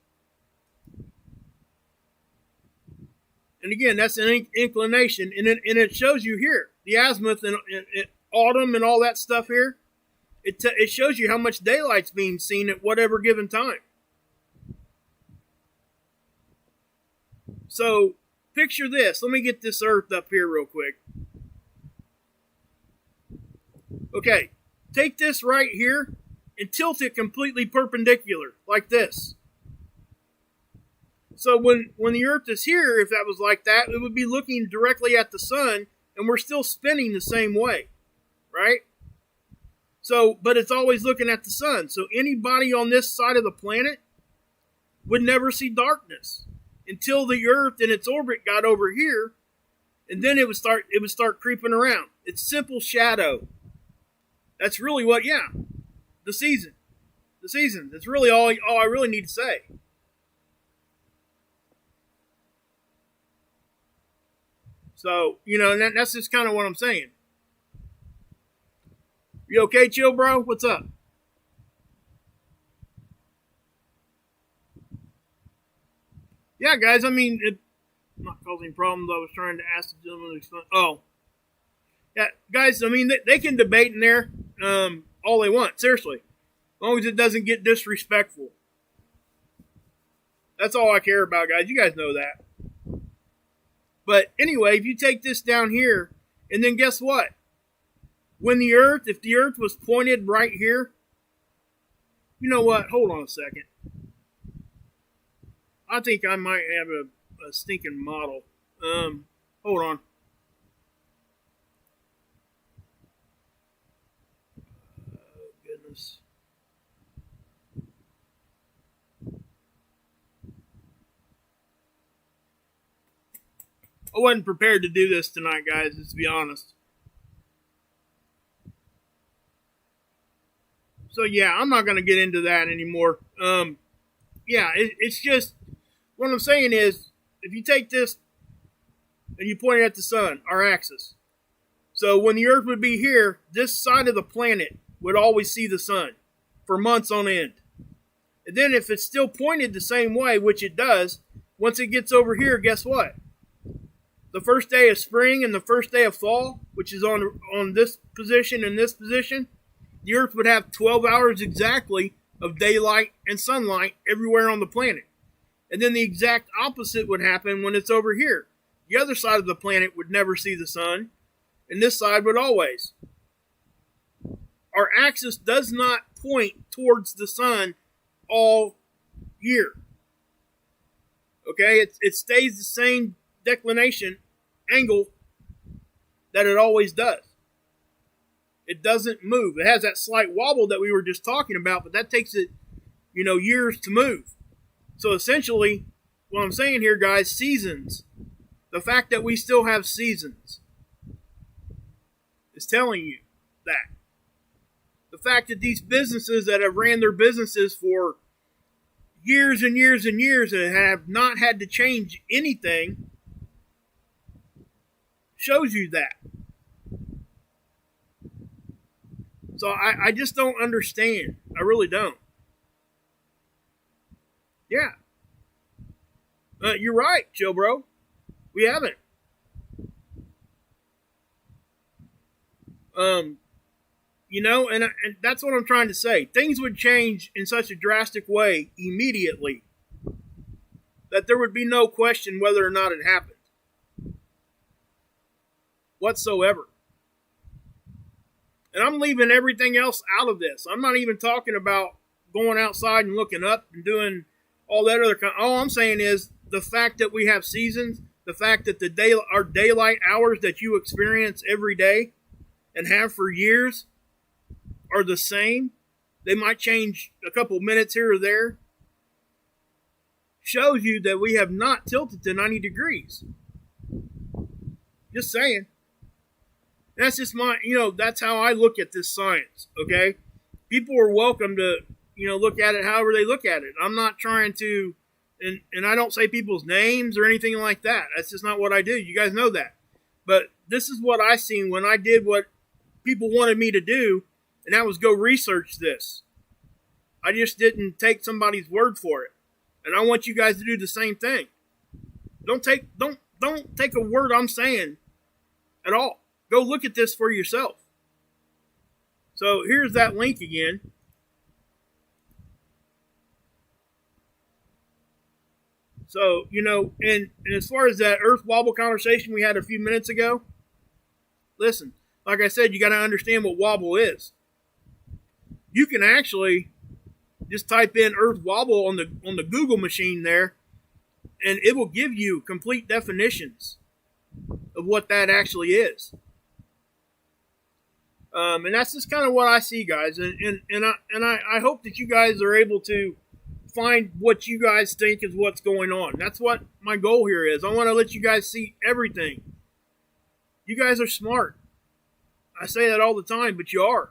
And again, that's an inclination. And it shows you here, the azimuth and autumn and all that stuff here. It shows you how much daylight's being seen at whatever given time. So picture this. Let me get this Earth up here real quick. Okay, take this right here and tilt it completely perpendicular, like this. So when the Earth is here, if that was like that, it would be looking directly at the sun, and we're still spinning the same way, right? So, but it's always looking at the sun. So anybody on this side of the planet would never see darkness until the Earth in its orbit got over here, and then it would start creeping around. It's simple shadow. That's really what, yeah, the season. That's really all I really need to say. So, and that's just kind of what I'm saying. You okay, chill, bro? What's up? Yeah, guys, I mean, it's not causing problems. I was trying to ask the gentleman to explain. Oh. Yeah, guys, I mean, they can debate in there all they want, seriously. As long as it doesn't get disrespectful. That's all I care about, guys. You guys know that. But anyway, if you take this down here, and then guess what? If the Earth was pointed right here, you know what? Hold on a second. I think I might have a stinking model. Hold on. Goodness. I wasn't prepared to do this tonight, guys, let's be honest. So yeah, I'm not going to get into that anymore. Yeah, it's just, what I'm saying is, if you take this and you point it at the sun, our axis. So when the Earth would be here, this side of the planet would always see the sun for months on end. And then if it's still pointed the same way, which it does, once it gets over here, guess what? The first day of spring and the first day of fall, which is on this position and this position, the Earth would have 12 hours exactly of daylight and sunlight everywhere on the planet. And then the exact opposite would happen when it's over here. The other side of the planet would never see the sun, and this side would always. our axis does not point towards the sun all year. Okay, it stays the same declination angle that it always does. It doesn't move. It has that slight wobble that we were just talking about, but that takes it, years to move. So essentially, what I'm saying here, guys, seasons. The fact that we still have seasons is telling you that. The fact that these businesses that have ran their businesses for years and years and years and have not had to change anything shows you that. So I just don't understand. I really don't. Yeah. You're right, Joe Bro. We haven't. And that's what I'm trying to say. Things would change in such a drastic way immediately that there would be no question whether or not it happened. Whatsoever. And I'm leaving everything else out of this. I'm not even talking about going outside and looking up and doing all that other kind. All I'm saying is the fact that we have seasons, the fact that our daylight hours that you experience every day and have for years are the same. They might change a couple minutes here or there. Shows you that we have not tilted to 90 degrees. Just saying. That's just that's how I look at this science, okay? People are welcome to, look at it however they look at it. I'm not trying to, and I don't say people's names or anything like that. That's just not what I do. You guys know that. But this is what I seen when I did what people wanted me to do, and that was go research this. I just didn't take somebody's word for it. And I want you guys to do the same thing. Don't take a word I'm saying at all. Go look at this for yourself. So here's that link again. So, and as far as that Earth wobble conversation we had a few minutes ago, listen, like I said, you got to understand what wobble is. You can actually just type in Earth wobble on the Google machine there, and it will give you complete definitions of what that actually is. And that's just kind of what I see, guys. And I hope that you guys are able to find what you guys think is what's going on. That's what my goal here is. I want to let you guys see everything. You guys are smart. I say that all the time, but you are.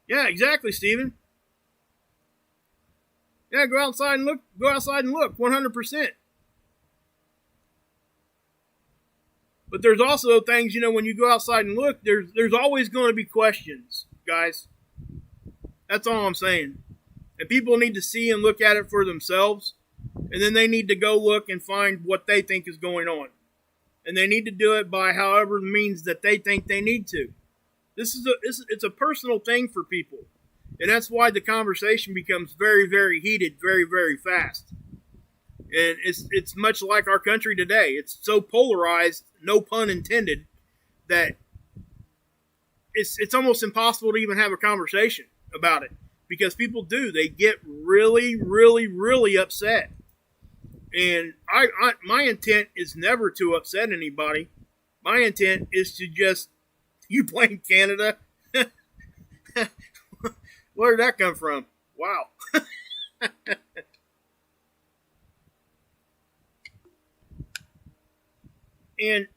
Yeah, exactly, Steven. Yeah, go outside and look. Go outside and look, 100%. But there's also things, when you go outside and look, there's always going to be questions, guys. That's all I'm saying. And people need to see and look at it for themselves. And then they need to go look and find what they think is going on. And they need to do it by however means that they think they need to. It's a personal thing for people. And that's why the conversation becomes very, very heated, very, very fast. And it's much like our country today. It's so polarized, no pun intended, that it's almost impossible to even have a conversation about it. Because people do. They get really, really, really upset. And my intent is never to upset anybody. My intent is to just, you blame Canada? Where did that come from? Wow. And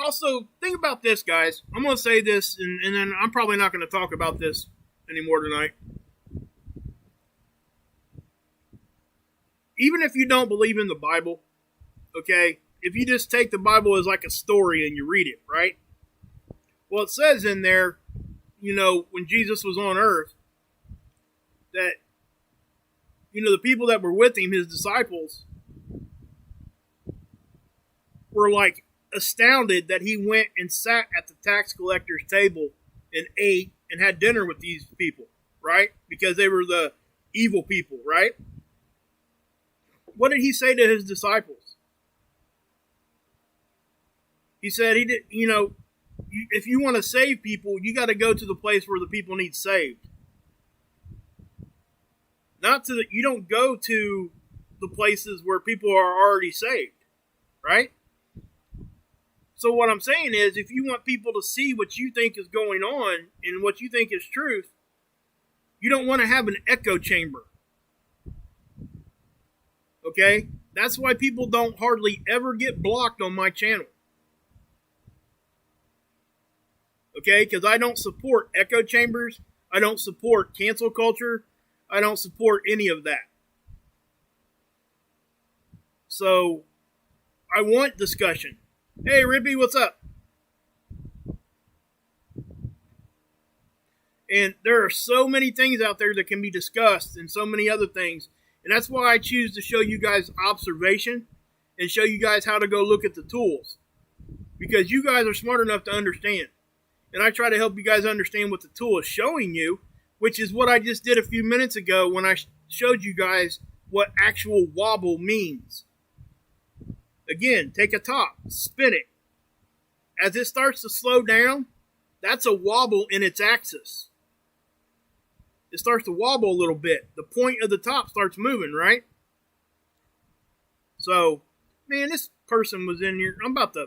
also, think about this, guys. I'm going to say this, and then I'm probably not going to talk about this anymore tonight. Even if you don't believe in the Bible, okay, if you just take the Bible as like a story and you read it, right? Well, it says in there, when Jesus was on earth, that, the people that were with him, his disciples, were like astounded that he went and sat at the tax collector's table and ate and had dinner with these people, right? Because they were the evil people, right? What did he say to his disciples? He said he did. If you want to save people, you got to go to the place where the people need saved. You don't go to the places where people are already saved, right? So what I'm saying is, if you want people to see what you think is going on and what you think is truth, you don't want to have an echo chamber. Okay? That's why people don't hardly ever get blocked on my channel. Okay? Because I don't support echo chambers. I don't support cancel culture. I don't support any of that. So, I want discussion. Hey, Rippy, what's up? And there are so many things out there that can be discussed and so many other things. And that's why I choose to show you guys observation and show you guys how to go look at the tools. Because you guys are smart enough to understand. And I try to help you guys understand what the tool is showing you, which is what I just did a few minutes ago when I showed you guys what actual wobble means. Again, take a top, spin it. As it starts to slow down, that's a wobble in its axis. It starts to wobble a little bit. The point of the top starts moving, right? So, man, this person was in here. I'm about to...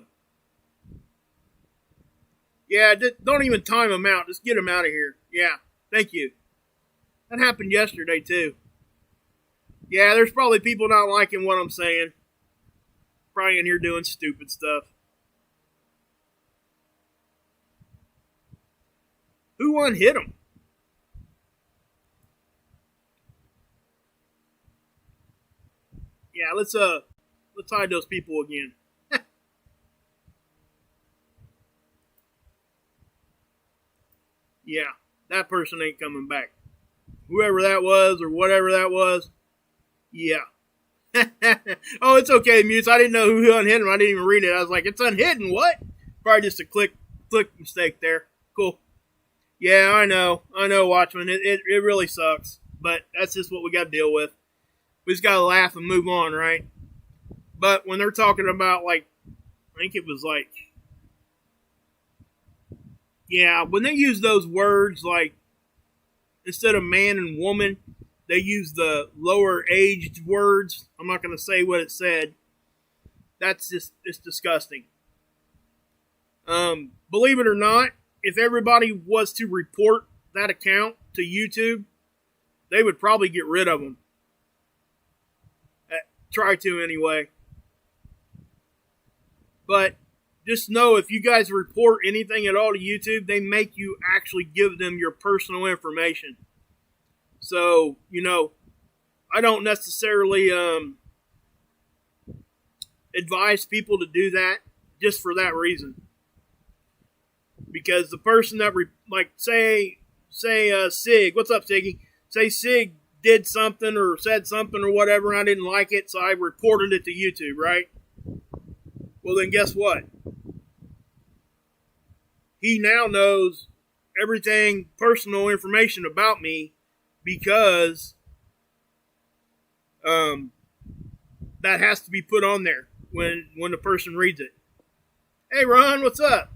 Yeah, don't even time him out. Just get him out of here. Yeah, thank you. That happened yesterday, too. Yeah, there's probably people not liking what I'm saying. Probably in here doing stupid stuff. Who unhit him? Yeah, let's hide those people again. Yeah, that person ain't coming back. Whoever that was or whatever that was. Yeah. Oh, it's okay, Muse. I didn't know who unhit him. I didn't even read it. I was like, it's unhidden. What? Probably just a click mistake there. Cool. Yeah, I know, Watchman. It really sucks. But that's just what we got to deal with. We just got to laugh and move on, right? But when they're talking about, like, I think it was like, yeah, when they use those words, like, instead of man and woman, they use the lower aged words. I'm not going to say what it said. That's just, it's disgusting. Believe it or not, if everybody was to report that account to YouTube, they would probably get rid of them. Try to anyway. But just know, if you guys report anything at all to YouTube, they make you actually give them your personal information. So, I don't necessarily advise people to do that just for that reason. Because the person that, say Sig, what's up, Siggy? Say Sig did something or said something or whatever, and I didn't like it, so I reported it to YouTube, right? Well, then guess what? He now knows everything, personal information about me, because that has to be put on there when the person reads it. Hey, Ron, what's up?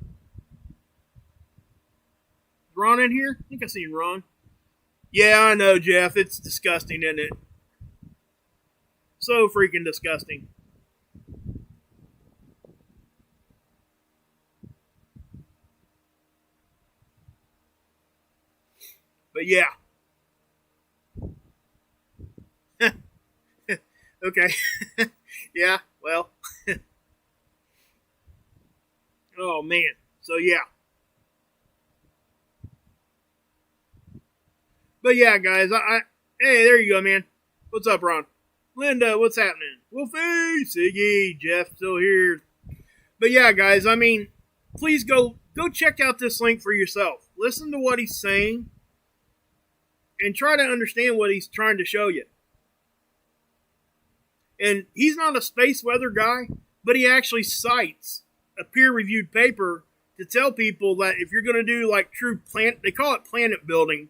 Is Ron in here? I think I seen Ron. Yeah, I know, Jeff. It's disgusting, isn't it? So freaking disgusting. But yeah. Okay. Yeah, well. Oh, man. So, yeah. But yeah, guys, hey, there you go, man. What's up, Ron? Linda, what's happening? Wolfie, Siggy, Jeff, still here. But yeah, guys, I mean, please go check out this link for yourself. Listen to what he's saying, and try to understand what he's trying to show you. And he's not a space weather guy, but he actually cites a peer-reviewed paper to tell people that if you're going to do like true they call it planet building,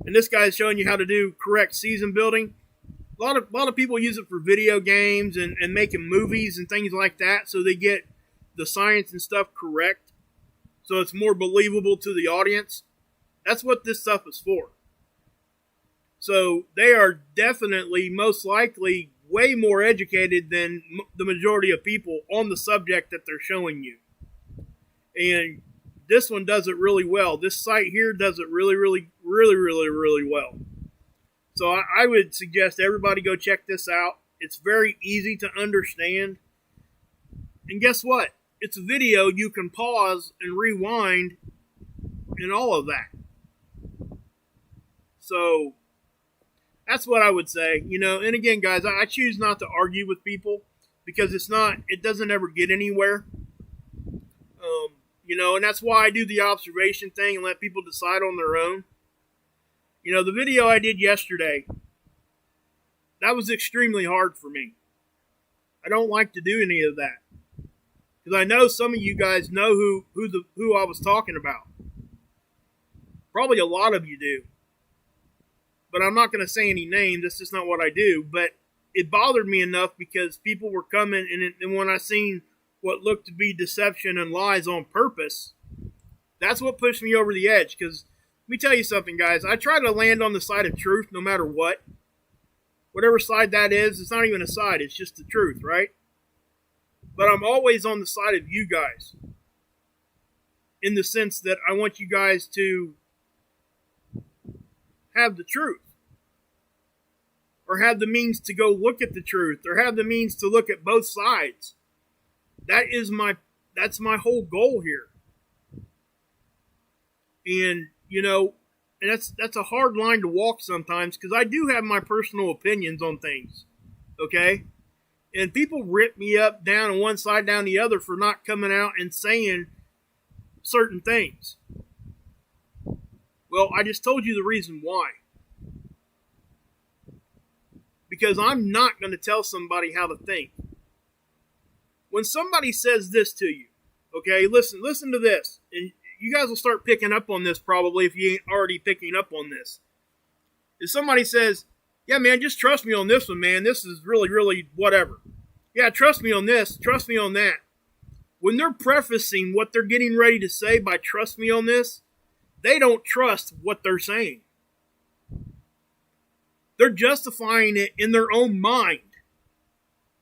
and this guy's showing you how to do correct season building. A lot of people use it for video games and making movies and things like that, so they get the science and stuff correct, so it's more believable to the audience. That's what this stuff is for. So they are definitely, most likely, way more educated than the majority of people on the subject that they're showing you. And this one does it really well. This site here does it really, really, really, really, really well. So I would suggest everybody go check this out. It's very easy to understand. And guess what? It's a video you can pause and rewind and all of that. So that's what I would say. And again, guys, I choose not to argue with people because it doesn't ever get anywhere. And that's why I do the observation thing and let people decide on their own. The video I did yesterday, that was extremely hard for me. I don't like to do any of that. Because I know some of you guys know who I was talking about. Probably a lot of you do. But I'm not going to say any names. That's just not what I do. But it bothered me enough because people were coming, and when I seen what looked to be deception and lies on purpose, that's what pushed me over the edge. Because let me tell you something, guys. I try to land on the side of truth no matter what. Whatever side that is, it's not even a side. It's just the truth, right? But I'm always on the side of you guys. In the sense that I want you guys to have the truth. Or have the means to go look at the truth. Or have the means to look at both sides. That's my whole goal here. And, and that's a hard line to walk sometimes because I do have my personal opinions on things. Okay? And people rip me up down on one side, down the other for not coming out and saying certain things. Well, I just told you the reason why. Because I'm not going to tell somebody how to think. When somebody says this to you, okay, listen to this. And you guys will start picking up on this probably if you ain't already picking up on this. If somebody says, yeah, man, just trust me on this one, man. This is really, really whatever. Yeah, trust me on this. Trust me on that. When they're prefacing what they're getting ready to say by trust me on this, they don't trust what they're saying. They're justifying it in their own mind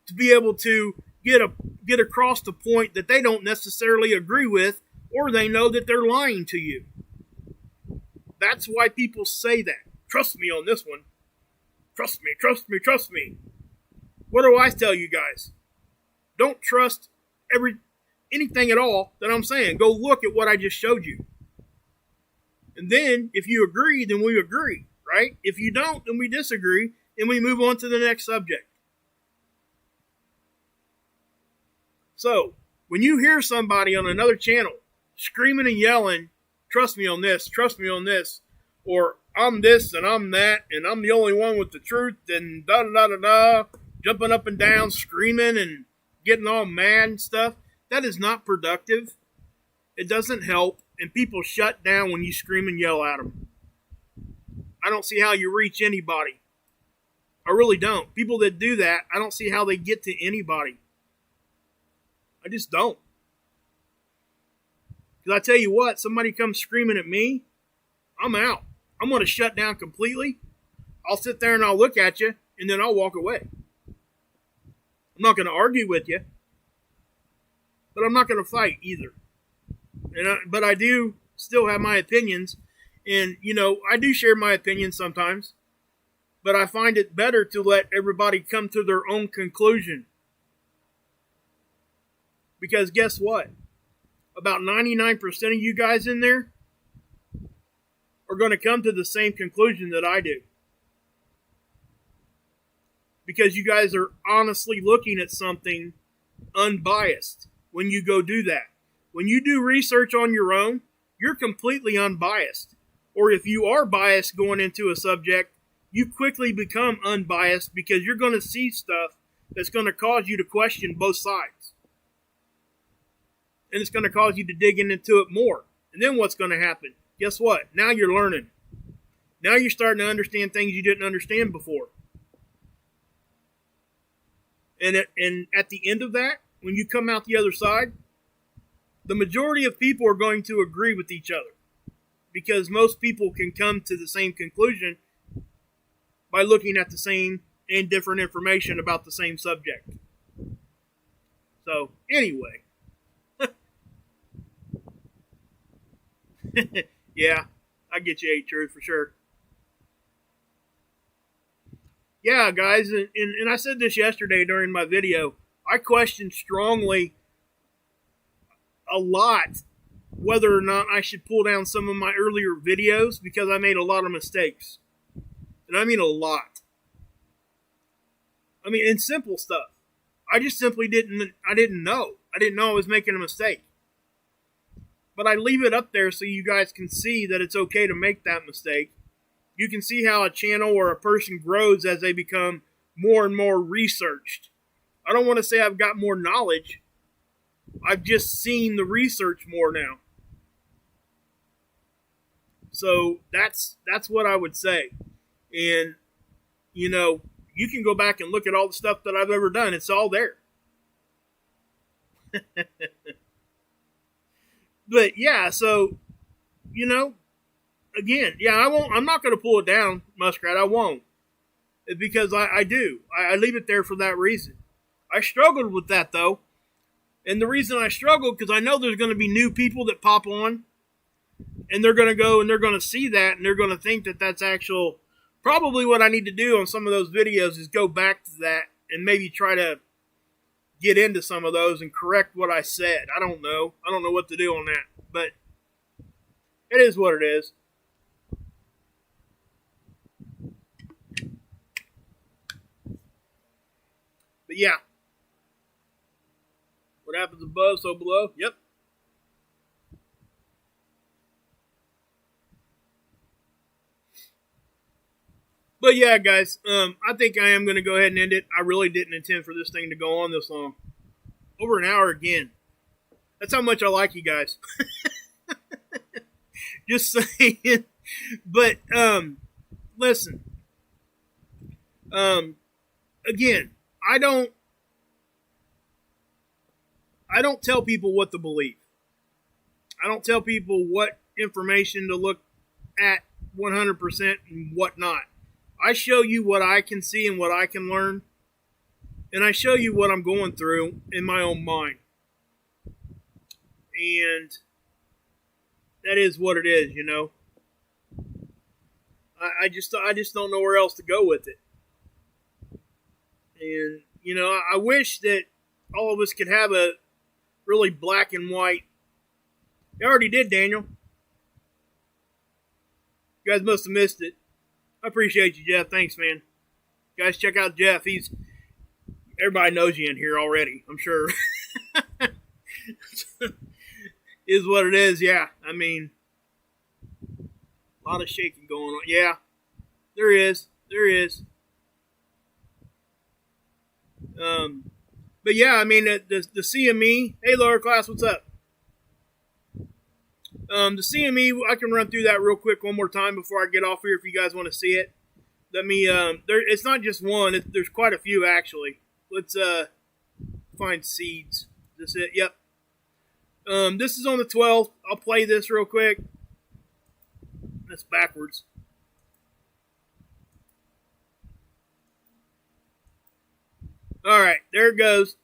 to be able to get across the point that they don't necessarily agree with, or they know that they're lying to you. That's why people say that. Trust me on this one. Trust me, trust me, trust me. What do I tell you guys? Don't trust anything at all that I'm saying. Go look at what I just showed you. And then, if you agree, then we agree, right? If you don't, then we disagree, and we move on to the next subject. So, when you hear somebody on another channel screaming and yelling, trust me on this, or I'm this and I'm that, and I'm the only one with the truth, and da-da-da-da-da, jumping up and down, screaming and getting all mad and stuff, that is not productive. It doesn't help, and people shut down when you scream and yell at them. I don't see how you reach anybody. I really don't. People that do that, I don't see how they get to anybody. I just don't. Because I tell you what, somebody comes screaming at me, I'm out. I'm going to shut down completely. I'll sit there and I'll look at you, and then I'll walk away. I'm not going to argue with you, but I'm not going to fight either. But I do still have my opinions, and, I do share my opinions sometimes, but I find it better to let everybody come to their own conclusion. Because guess what? About 99% of you guys in there are going to come to the same conclusion that I do. Because you guys are honestly looking at something unbiased when you go do that. When you do research on your own, you're completely unbiased. Or if you are biased going into a subject, you quickly become unbiased because you're going to see stuff that's going to cause you to question both sides. And it's going to cause you to dig into it more. And then what's going to happen? Guess what? Now you're learning. Now you're starting to understand things you didn't understand before. And at the end of that, when you come out the other side, the majority of people are going to agree with each other, because most people can come to the same conclusion by looking at the same and different information about the same subject. So, anyway. Yeah, I get you, A-Truth, for sure. Yeah, guys, and I said this yesterday during my video. I questioned strongly a lot whether or not I should pull down some of my earlier videos because I made a lot of mistakes. And I mean a lot. I mean, in simple stuff. I just simply didn't know. I didn't know I was making a mistake. But I leave it up there so you guys can see that it's okay to make that mistake. You can see how a channel or a person grows as they become more and more researched. I don't want to say I've got more knowledge. I've just seen the research more now. So that's what I would say. And, you know, you can go back and look at all the stuff that I've ever done. It's all there. But yeah, so, you know, again, yeah, I'm not going to pull it down, Muskrat. I won't. Because I do. I leave it there for that reason. I struggled with that, though. And the reason I struggled, because I know there's going to be new people that pop on. And they're going to go and they're going to see that. And they're going to think that that's actual. Probably what I need to do on some of those videos is go back to that. And maybe try to get into some of those and correct what I said. I don't know. I don't know what to do on that. But it is what it is. But yeah. What happens above, so below? Yep. But yeah, guys, I think I am going to go ahead and end it. I really didn't intend for this thing to go on this long. Over an hour again. That's how much I like you guys. Just saying. But, listen. Again, I don't tell people what to believe. I don't tell people what information to look at 100% and what not. I show you what I can see and what I can learn. And I show you what I'm going through in my own mind. And that is what it is, you know. I just don't know where else to go with it. And, you know, I wish that all of us could have a really black and white. You already did, Daniel. You guys must have missed it. I appreciate you, Jeff. Thanks, man. Guys, check out Jeff. Everybody knows you in here already, I'm sure. Is what it is, yeah. I mean, a lot of shaking going on. Yeah, there is. But yeah, I mean, the CME. Hey, lower class, what's up? The CME, I can run through that real quick one more time before I get off here if you guys want to see it. Let me, it's not just one, there's quite a few actually. Let's find seeds. Is this it? Yep. This is on the 12th. I'll play this real quick. That's backwards. Alright, there it goes.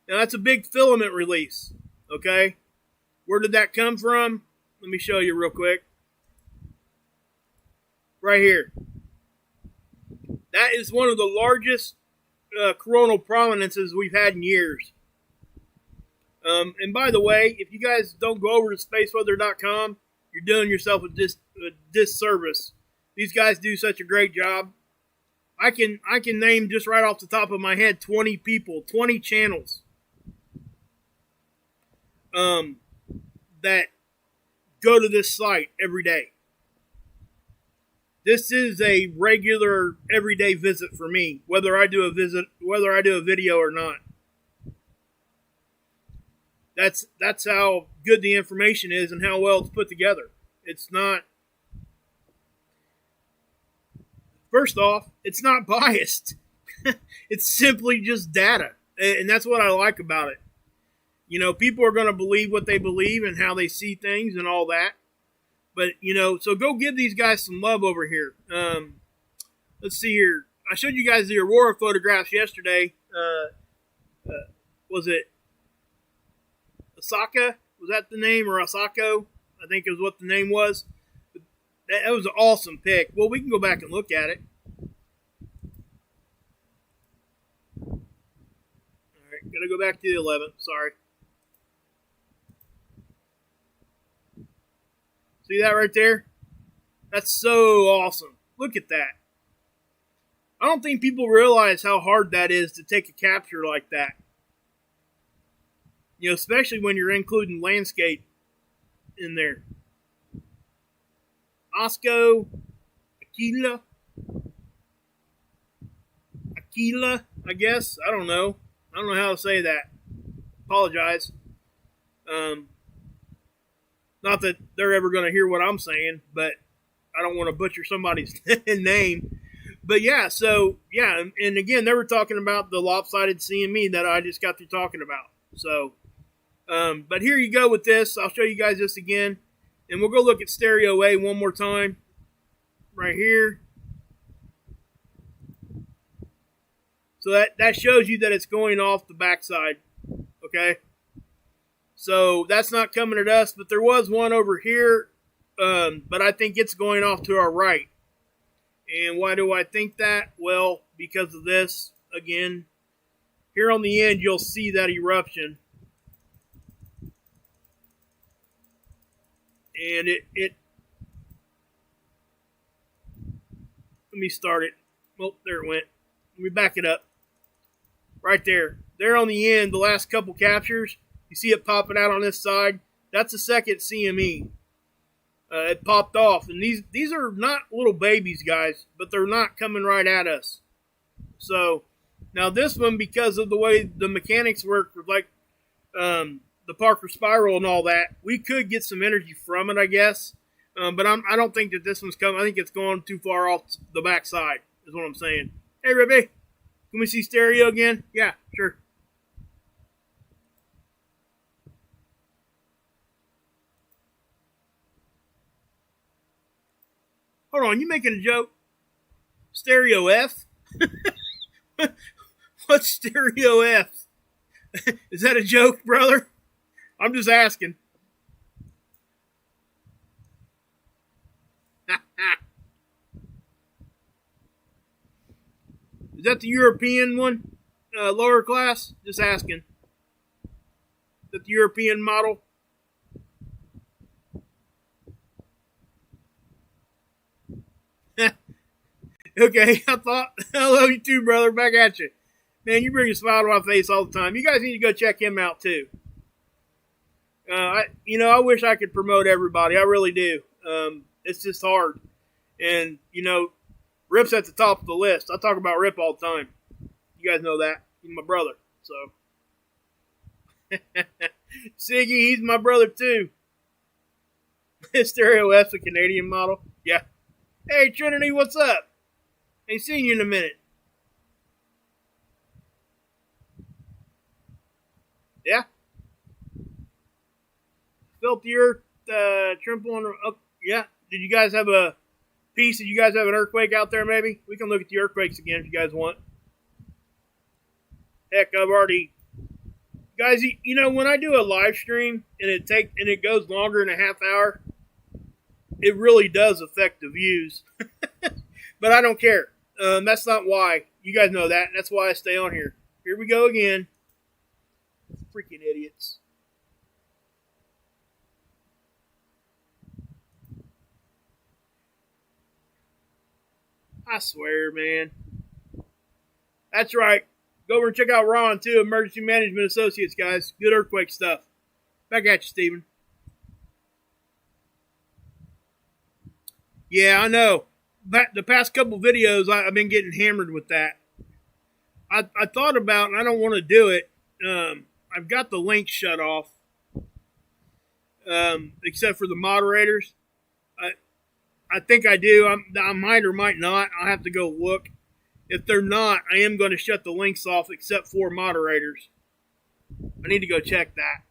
Now that's a big filament release. Okay? Where did that come from? Let me show you real quick. Right here. That is one of the largest coronal prominences we've had in years. And by the way, if you guys don't go over to spaceweather.com, you're doing yourself a disservice. These guys do such a great job. I can name just right off the top of my head 20 people, 20 channels that go to this site every day. This is a regular everyday visit for me, whether I do a video or not. That's how good the information is and how well it's put together. It's not, first off, it's not biased. It's simply just data. And that's what I like about it. You know, people are going to believe what they believe and how they see things and all that. But, you know, so go give these guys some love over here. Let's see here. I showed you guys the aurora photographs yesterday. Was it Osaka? Was that the name? Or Osako? I think is what the name was. That was an awesome pic. Well, we can go back and look at it. All right, gotta go back to the 11th. Sorry. See that right there? That's so awesome. Look at that. I don't think people realize how hard that is to take a capture like that. You know, especially when you're including landscape in there. Osco, Aquila, I guess. I don't know. I don't know how to say that. Apologize. Not that they're ever going to hear what I'm saying, but I don't want to butcher somebody's name. But yeah, so, yeah, and again, they were talking about the lopsided CME that I just got through talking about. So, but here you go with this. I'll show you guys this again. And we'll go look at stereo A one more time. Right here. So that shows you that it's going off the backside. Okay? So that's not coming at us, but there was one over here. But I think it's going off to our right. And why do I think that? Well, because of this. Again, here on the end, you'll see that eruption. And it let me start it. Oh, there it went. Let me back it up. Right there. There on the end, the last couple captures, you see it popping out on this side. That's the second CME. It popped off. And these are not little babies, guys, but they're not coming right at us. So, now this one, because of the way the mechanics work with like the Parker spiral and all that, we could get some energy from it, I guess. But I don't think that this one's coming. I think it's going too far off the backside, is what I'm saying. Hey, Ribby, can we see stereo again? Yeah, sure. Hold on, you making a joke? Stereo F? What's stereo F? Is that a joke, brother? I'm just asking. Is that the European one? Lower class? Just asking. Is that the European model? Okay, I love you too, brother. Back at you. Man, you bring a smile to my face all the time. You guys need to go check him out too. I wish I could promote everybody. I really do. It's just hard. And, Rip's at the top of the list. I talk about Rip all the time. You guys know that. He's my brother. So, Siggy, he's my brother too. Stereo F's a Canadian model. Yeah. Hey, Trinity, what's up? Ain't seen you in a minute. Yeah. Felt the earth tremble on. Oh, yeah. Did you guys have a piece? Did you guys have an earthquake out there? Maybe we can look at the earthquakes again if you guys want. Heck, I've already. Guys, when I do a live stream and it goes longer than a half hour, it really does affect the views. But I don't care. That's not why. You guys know that. That's why I stay on here. Here we go again. Freaking idiots. I swear, man. That's right. Go over and check out Ron, too. Emergency Management Associates, guys. Good earthquake stuff. Back at you, Steven. Yeah, I know. The past couple videos, I've been getting hammered with that. I thought about, and I don't want to do it. I've got the link shut off. Except for the moderators. I think I do. I might or might not. I'll have to go look. If they're not, I am going to shut the links off except for moderators. I need to go check that.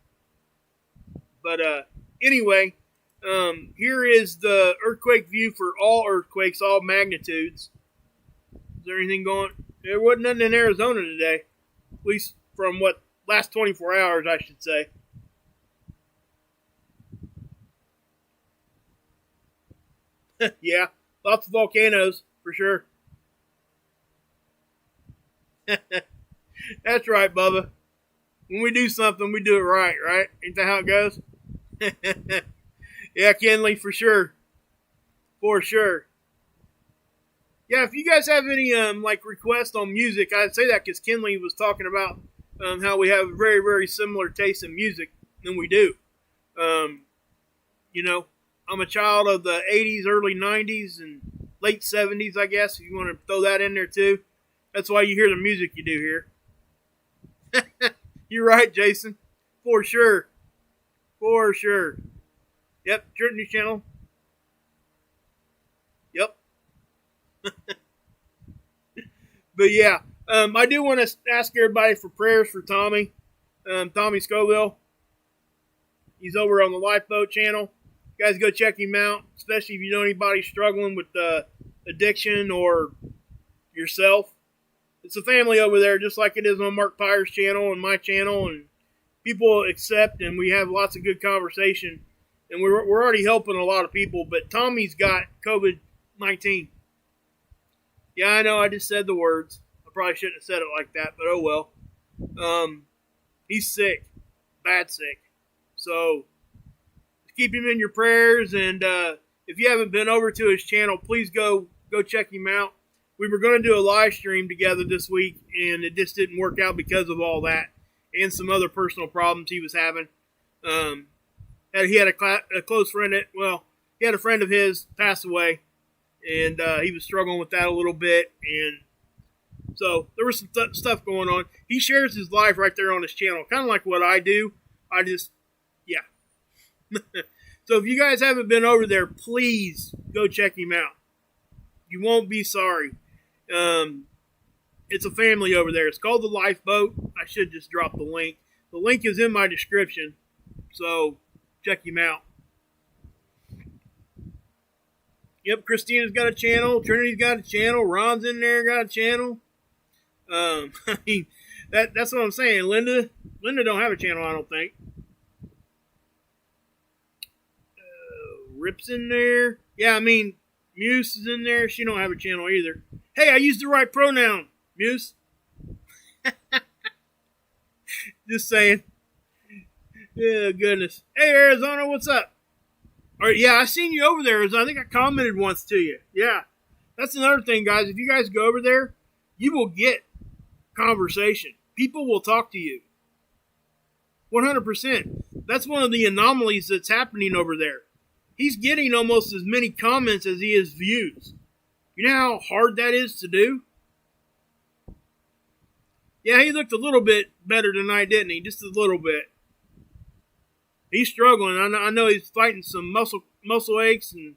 But anyway, here is the earthquake view for all earthquakes, all magnitudes. Is there anything going? There wasn't nothing in Arizona today, at least from what last 24 hours, I should say. Yeah, lots of volcanoes for sure. That's right, Bubba. When we do something, we do it right, right? Ain't that how it goes? Yeah, Kenley, for sure. For sure. Yeah, if you guys have any requests on music, I'd say that because Kenley was talking about how we have very, very similar taste in music than we do. You know, I'm a child of the 80s, early 90s, and late 70s, I guess, if you want to throw that in there too. That's why you hear the music you do here. You're right, Jason. For sure. For sure. Yep, Journey Channel. Yep. But yeah, I do want to ask everybody for prayers for Tommy. Tommy Scoville. He's over on the Lifeboat channel. You guys go check him out, especially if you know anybody struggling with addiction or yourself. It's a family over there, just like it is on Mark Pires' channel and my channel, and people accept, and we have lots of good conversation, and we're already helping a lot of people. But Tommy's got COVID-19. Yeah, I know. I just said the words. I probably shouldn't have said it like that, but oh well. He's sick, bad sick. So keep him in your prayers, and if you haven't been over to his channel, please go check him out. We were going to do a live stream together this week, and it just didn't work out because of all that and some other personal problems he was having. He had a close friend he had a friend of his pass away, and he was struggling with that a little bit, and so there was some stuff going on. He shares his life right there on his channel, kind of like what I do. Yeah. So if you guys haven't been over there, please go check him out. You won't be sorry. It's a family over there. It's called the Lifeboat. I should just drop the link. The link is in my description, so check him out. Yep, Christina's got a channel. Trinity's got a channel. Ron's in there, got a channel. I mean, that's what I'm saying. Linda don't have a channel, I don't think. Rip's in there. Yeah, I mean, Muse is in there. She don't have a channel either. Hey, I used the right pronoun, Muse. Just saying. Yeah, goodness. Hey, Arizona, what's up? All right, yeah, I seen you over there. I think I commented once to you. Yeah, that's another thing, guys. If you guys go over there, you will get conversation. People will talk to you. 100%. That's one of the anomalies that's happening over there. He's getting almost as many comments as he is views. You know how hard that is to do? Yeah, he looked a little bit better tonight, didn't he? Just a little bit. He's struggling. I know he's fighting some muscle aches and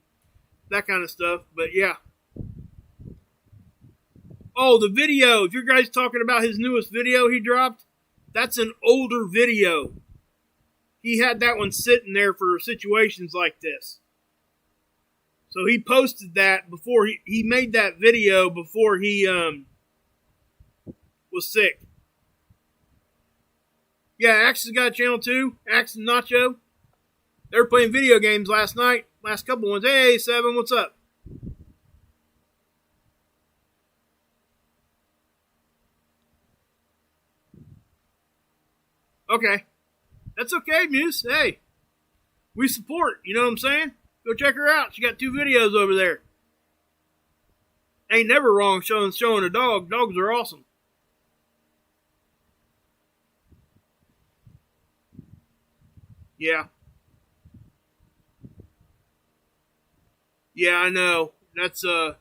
that kind of stuff. But yeah. Oh, the video. If you guys talking about his newest video he dropped, that's an older video. He had that one sitting there for situations like this. So he posted that before he made that video before he was sick. Yeah, Axe has got a channel too. Axe and Nacho. They were playing video games last night. Last couple ones. Hey, Seven, what's up? Okay. That's okay, Muse. Hey, we support. You know what I'm saying? Go check her out. She got 2 videos over there. Ain't never wrong showing a dog. Dogs are awesome. Yeah. Yeah, I know. It's a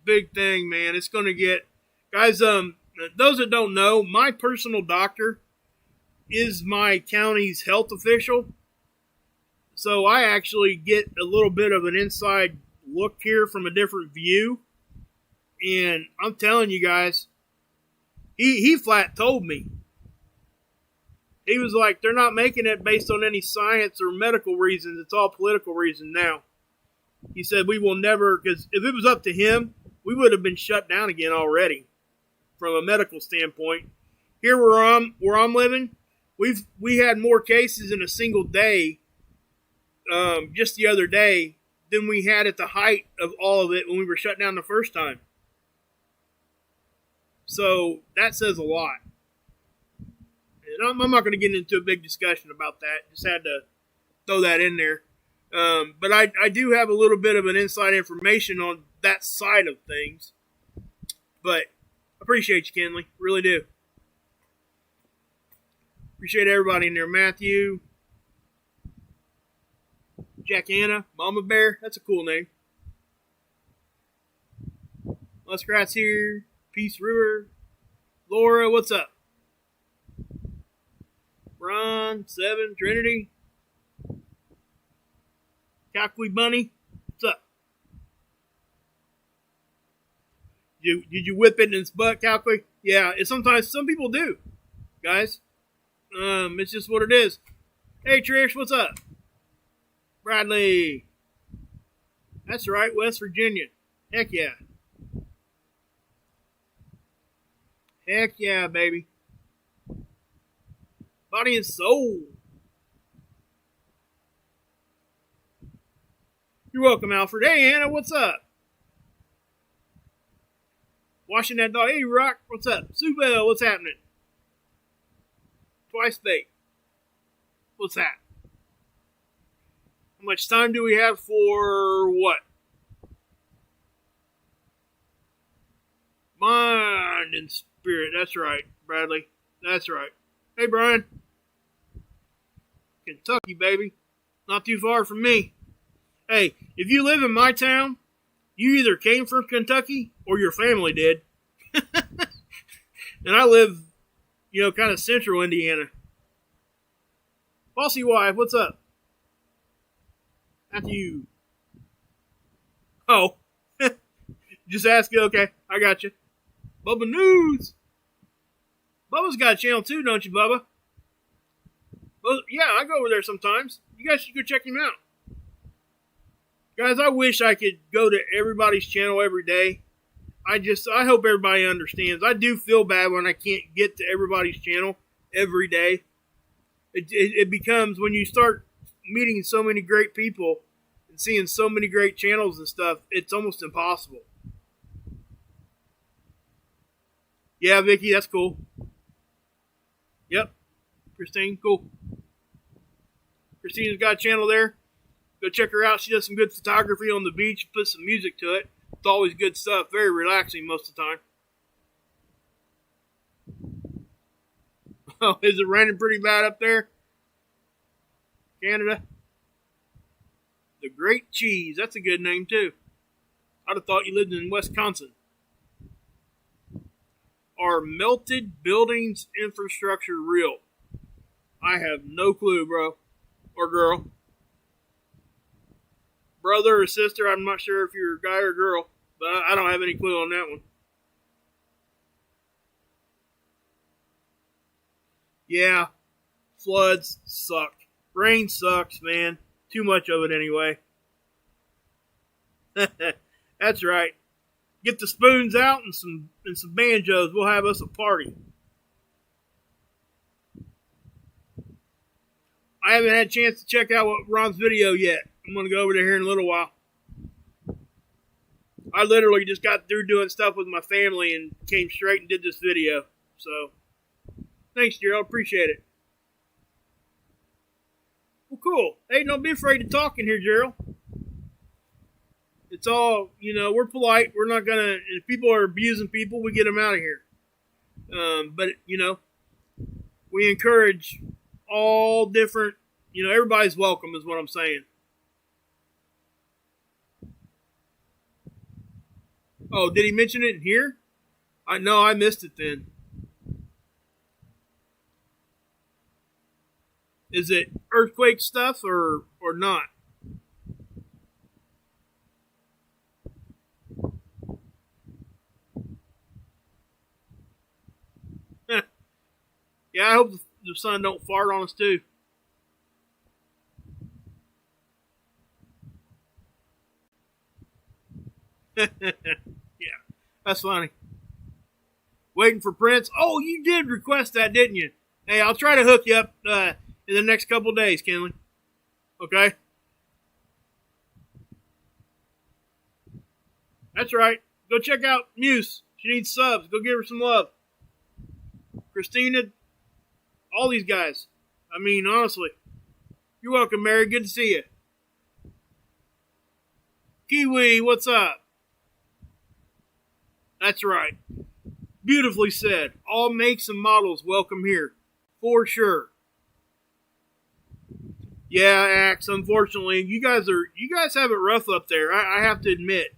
big thing, man. It's going to get, guys, those that don't know, my personal doctor is my county's health official. So I actually get a little bit of an inside look here from a different view. And I'm telling you guys, he flat told me, He was like, they're not making it based on any science or medical reasons. It's all political reason now. He said, we will never, because if it was up to him, we would have been shut down again already from a medical standpoint. Here where I'm living, we had more cases in a single day, just the other day, than we had at the height of all of it when we were shut down the first time. So that says a lot. And I'm not going to get into a big discussion about that. Just had to throw that in there. But I do have a little bit of an inside information on that side of things. But I appreciate you, Kenley. Really do. Appreciate everybody in there. Matthew, Jack Anna, Mama Bear. That's a cool name. Muskrat's here. Peace River. Laura, what's up? Ron, 7, Trinity. Calqui Bunny, what's up? Did you whip it in its butt, Calqui? Yeah, sometimes some people do, guys. It's just what it is. Hey, Trish, what's up? Bradley. That's right, West Virginia. Heck yeah. Heck yeah, baby. Body and soul. You're welcome, Alfred. Hey, Anna, what's up? Washing that dog. Hey, Rock, what's up? Sue Bell, what's happening? Twice Bait. What's that? How much time do we have for what? Mind and spirit. That's right, Bradley. That's right. Hey, Brian. Kentucky, baby. Not too far from me. Hey, if you live in my town, you either came from Kentucky or your family did. And I live, kind of central Indiana. Bossy wife, what's up? Matthew. Oh. Just ask it. Okay, I got you. Bubba News. Bubba's got a channel too, don't you, Bubba? Well, yeah, I go over there sometimes. You guys should go check him out. Guys, I wish I could go to everybody's channel every day. I hope everybody understands. I do feel bad when I can't get to everybody's channel every day. It becomes, when you start meeting so many great people and seeing so many great channels and stuff, it's almost impossible. Yeah, Vicky, that's cool. Yep. Christine, cool. Christine's got a channel there. Go check her out. She does some good photography on the beach. Put some music to it. It's always good stuff. Very relaxing most of the time. Oh, is it raining pretty bad up there? Canada? The Great Cheese. That's a good name, too. I'd have thought you lived in Wisconsin. Are melted buildings infrastructure real? I have no clue, bro. Or girl. Brother or sister, I'm not sure if you're a guy or girl, but I don't have any clue on that one. Yeah, floods suck. Rain sucks, man. Too much of it anyway. That's right. Get the spoons out and some banjos. We'll have us a party. I haven't had a chance to check out Ron's video yet. I'm going to go over there here in a little while. I literally just got through doing stuff with my family and came straight and did this video. So, thanks, Gerald. Appreciate it. Well, cool. Hey, don't be afraid to talk in here, Gerald. It's all, we're polite. We're not going to, if people are abusing people, we get them out of here. But, we encourage all different, everybody's welcome is what I'm saying. Oh, did he mention it in here? I missed it then. Is it earthquake stuff or not? Yeah, the sun don't fart on us too. Yeah, that's funny. Waiting for Prince. Oh, you did request that, didn't you? Hey, I'll try to hook you up in the next couple days, Kenley. Okay? That's right. Go check out Muse. She needs subs. Go give her some love. Christina, all these guys. I mean, honestly. You're welcome, Mary. Good to see you. Kiwi, what's up? That's right. Beautifully said. All makes and models welcome here. For sure. Yeah, Axe, unfortunately, you guys have it rough up there. I have to admit.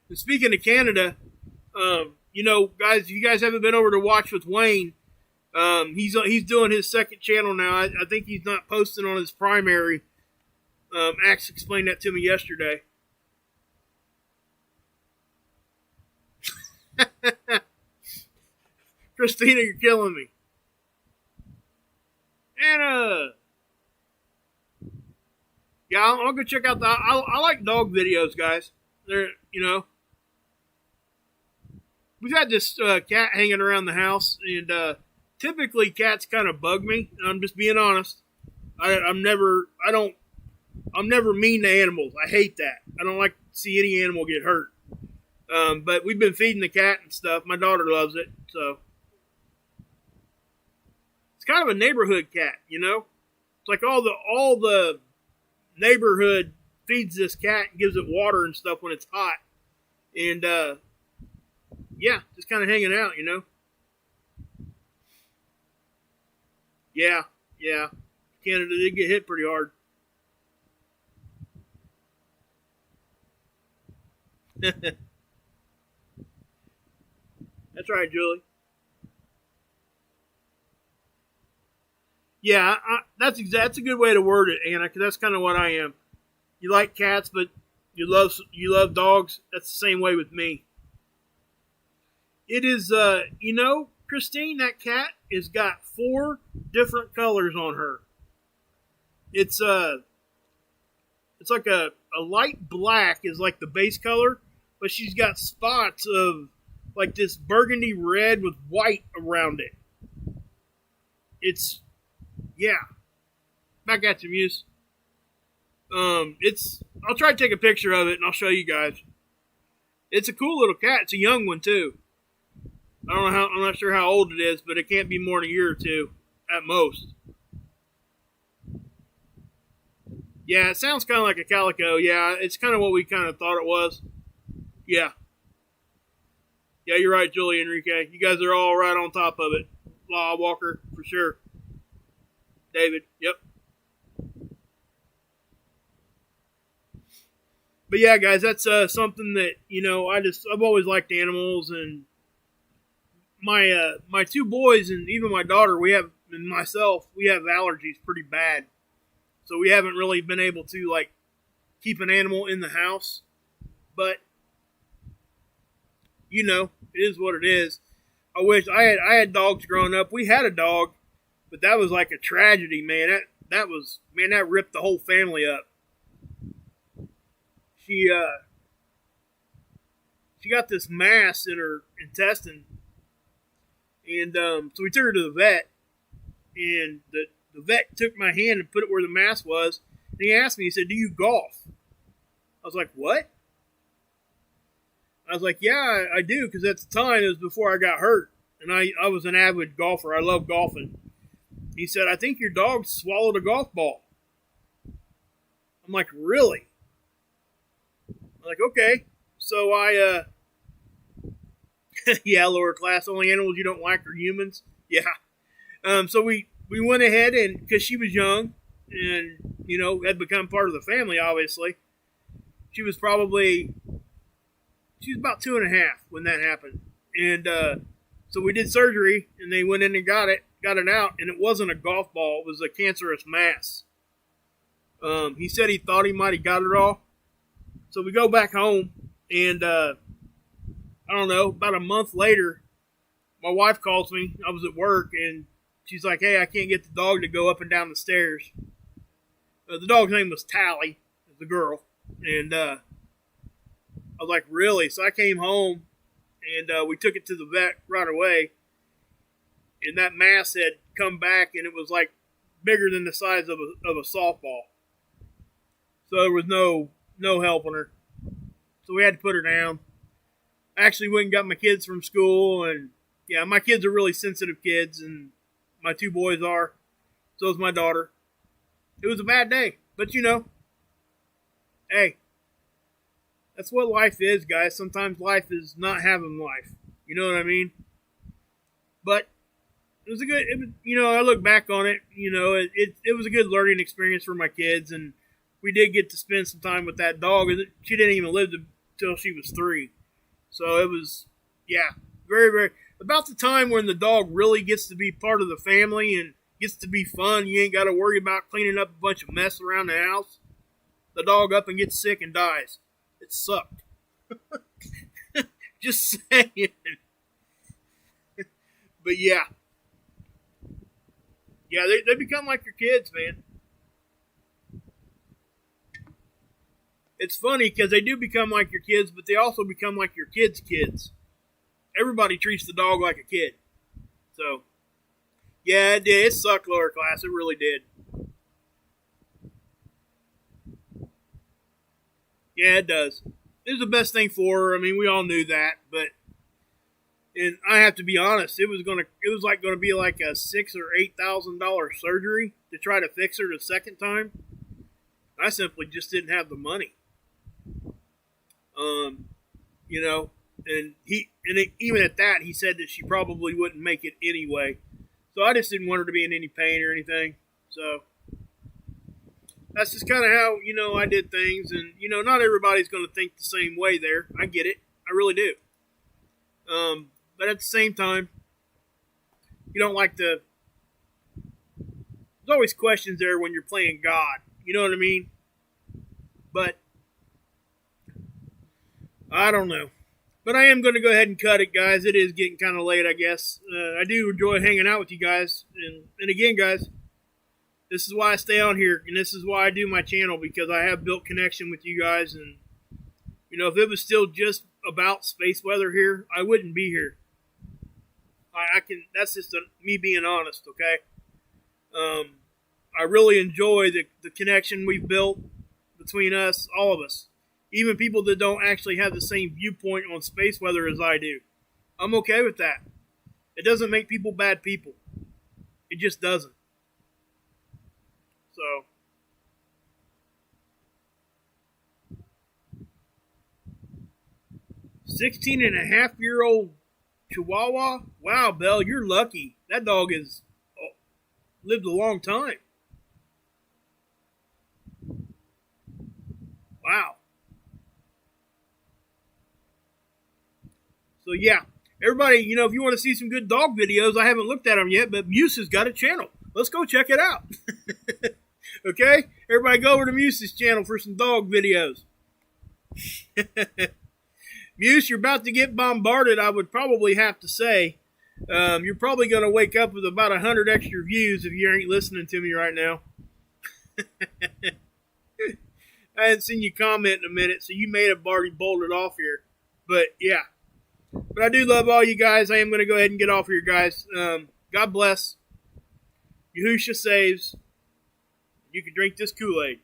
And speaking of Canada, guys, if you guys haven't been over to watch with Wayne, he's doing his second channel now. I think he's not posting on his primary. Axe explained that to me yesterday. Christina, you're killing me. And yeah, I'll go check out I like dog videos, guys. They're, we've had this cat hanging around the house, and typically cats kind of bug me. I'm just being honest. I'm never mean to animals. I hate that. I don't like to see any animal get hurt. But we've been feeding the cat and stuff. My daughter loves it, so it's kind of a neighborhood cat, It's like all the neighborhood feeds this cat and gives it water and stuff when it's hot, and yeah, just kind of hanging out, Yeah. Canada did get hit pretty hard. That's right, Julie. Yeah, that's a good way to word it, Anna, because that's kind of what I am. You like cats, but you love dogs. That's the same way with me. It is, Christine, that cat has got 4 different colors on her. It's like a light black is like the base color, but she's got spots of like this burgundy red with white around it. It's, yeah. Back at you, Muse. I'll try to take a picture of it and I'll show you guys. It's a cool little cat. It's a young one too. I'm not sure how old it is, but it can't be more than a year or two at most. Yeah, it sounds kind of like a calico. Yeah, it's kind of what we kind of thought it was. Yeah. Yeah, you're right, Julie, Enrique. You guys are all right on top of it. Law Walker, for sure. David, yep. But yeah, guys, that's something that, I've always liked animals, and my 2 boys and even my daughter, and myself, we have allergies pretty bad. So we haven't really been able to, keep an animal in the house. But, it is what it is. I wish I had dogs growing up. We had a dog, but that was like a tragedy, man. That ripped the whole family up. She got this mass in her intestine, and so we took her to the vet, and the vet took my hand and put it where the mass was, and he asked me, he said, "Do you golf?" I was like, "What?" I was like, "Yeah, I do," because at the time, it was before I got hurt, and I was an avid golfer. I love golfing. He said, "I think your dog swallowed a golf ball." I'm like, "Really?" I'm like, "Okay." So yeah, lower class, only animals you don't like are humans. Yeah. So we went ahead, and because she was young and, had become part of the family, obviously. She was about 2.5 when that happened. And so we did surgery, and they went in and got it out, and it wasn't a golf ball. It was a cancerous mass. He said he thought he might have got it all. So we go back home, and I don't know, about a month later, my wife calls me. I was at work, and she's like, hey, I can't get the dog to go up and down the stairs. The dog's name was Tally, the girl. And I was like, really? So I came home, and we took it to the vet right away. And that mass had come back, and it was like bigger than the size of a softball. So there was no helping her. So we had to put her down. I actually went and got my kids from school, and yeah, my kids are really sensitive kids, and my 2 boys are. So is my daughter. It was a bad day, but hey, that's what life is, guys. Sometimes life is not having life. You know what I mean? But it was I look back on it, it was a good learning experience for my kids, and we did get to spend some time with that dog. She didn't even live until she was 3. So it was, yeah, very, very, about the time when the dog really gets to be part of the family and gets to be fun. You ain't got to worry about cleaning up a bunch of mess around the house. The dog up and gets sick and dies. It sucked. Just saying. But yeah. Yeah, they become like your kids, man. It's funny because they do become like your kids, but they also become like your kids' kids. Everybody treats the dog like a kid. So, yeah, it did. It sucked, lower class. It really did. Yeah, it does. It was the best thing for her. I mean, we all knew that, but, and I have to be honest, it was like going to be like a $6,000 or $8,000 surgery to try to fix her the second time. I simply just didn't have the money. And even at that, he said that she probably wouldn't make it anyway. So I just didn't want her to be in any pain or anything. So that's just kind of how, I did things. And, not everybody's going to think the same way there. I get it. I really do. But at the same time, you don't like to... There's always questions there when you're playing God. You know what I mean? But I don't know. But I am going to go ahead and cut it, guys. It is getting kind of late, I guess. I do enjoy hanging out with you guys. And again, guys, this is why I stay on here. And this is why I do my channel, because I have built connection with you guys. And, if it was still just about space weather here, I wouldn't be here. That's just me being honest, okay? I really enjoy the connection we've built between us, all of us. Even people that don't actually have the same viewpoint on space weather as I do. I'm okay with that. It doesn't make people bad people. It just doesn't. So. 16-and-a-half-year-old Chihuahua? Wow, Belle, you're lucky. That dog has lived a long time. Wow. So yeah, everybody, if you want to see some good dog videos, I haven't looked at them yet, but Muse has got a channel. Let's go check it out. Okay? Everybody go over to Muse's channel for some dog videos. Muse, you're about to get bombarded, I would probably have to say. You're probably going to wake up with about 100 extra views if you ain't listening to me right now. I hadn't seen you comment in a minute, so you may have already bolted off here. But, yeah. But I do love all you guys. I am going to go ahead and get off here, guys. God bless. Yahusha saves. You can drink this Kool-Aid.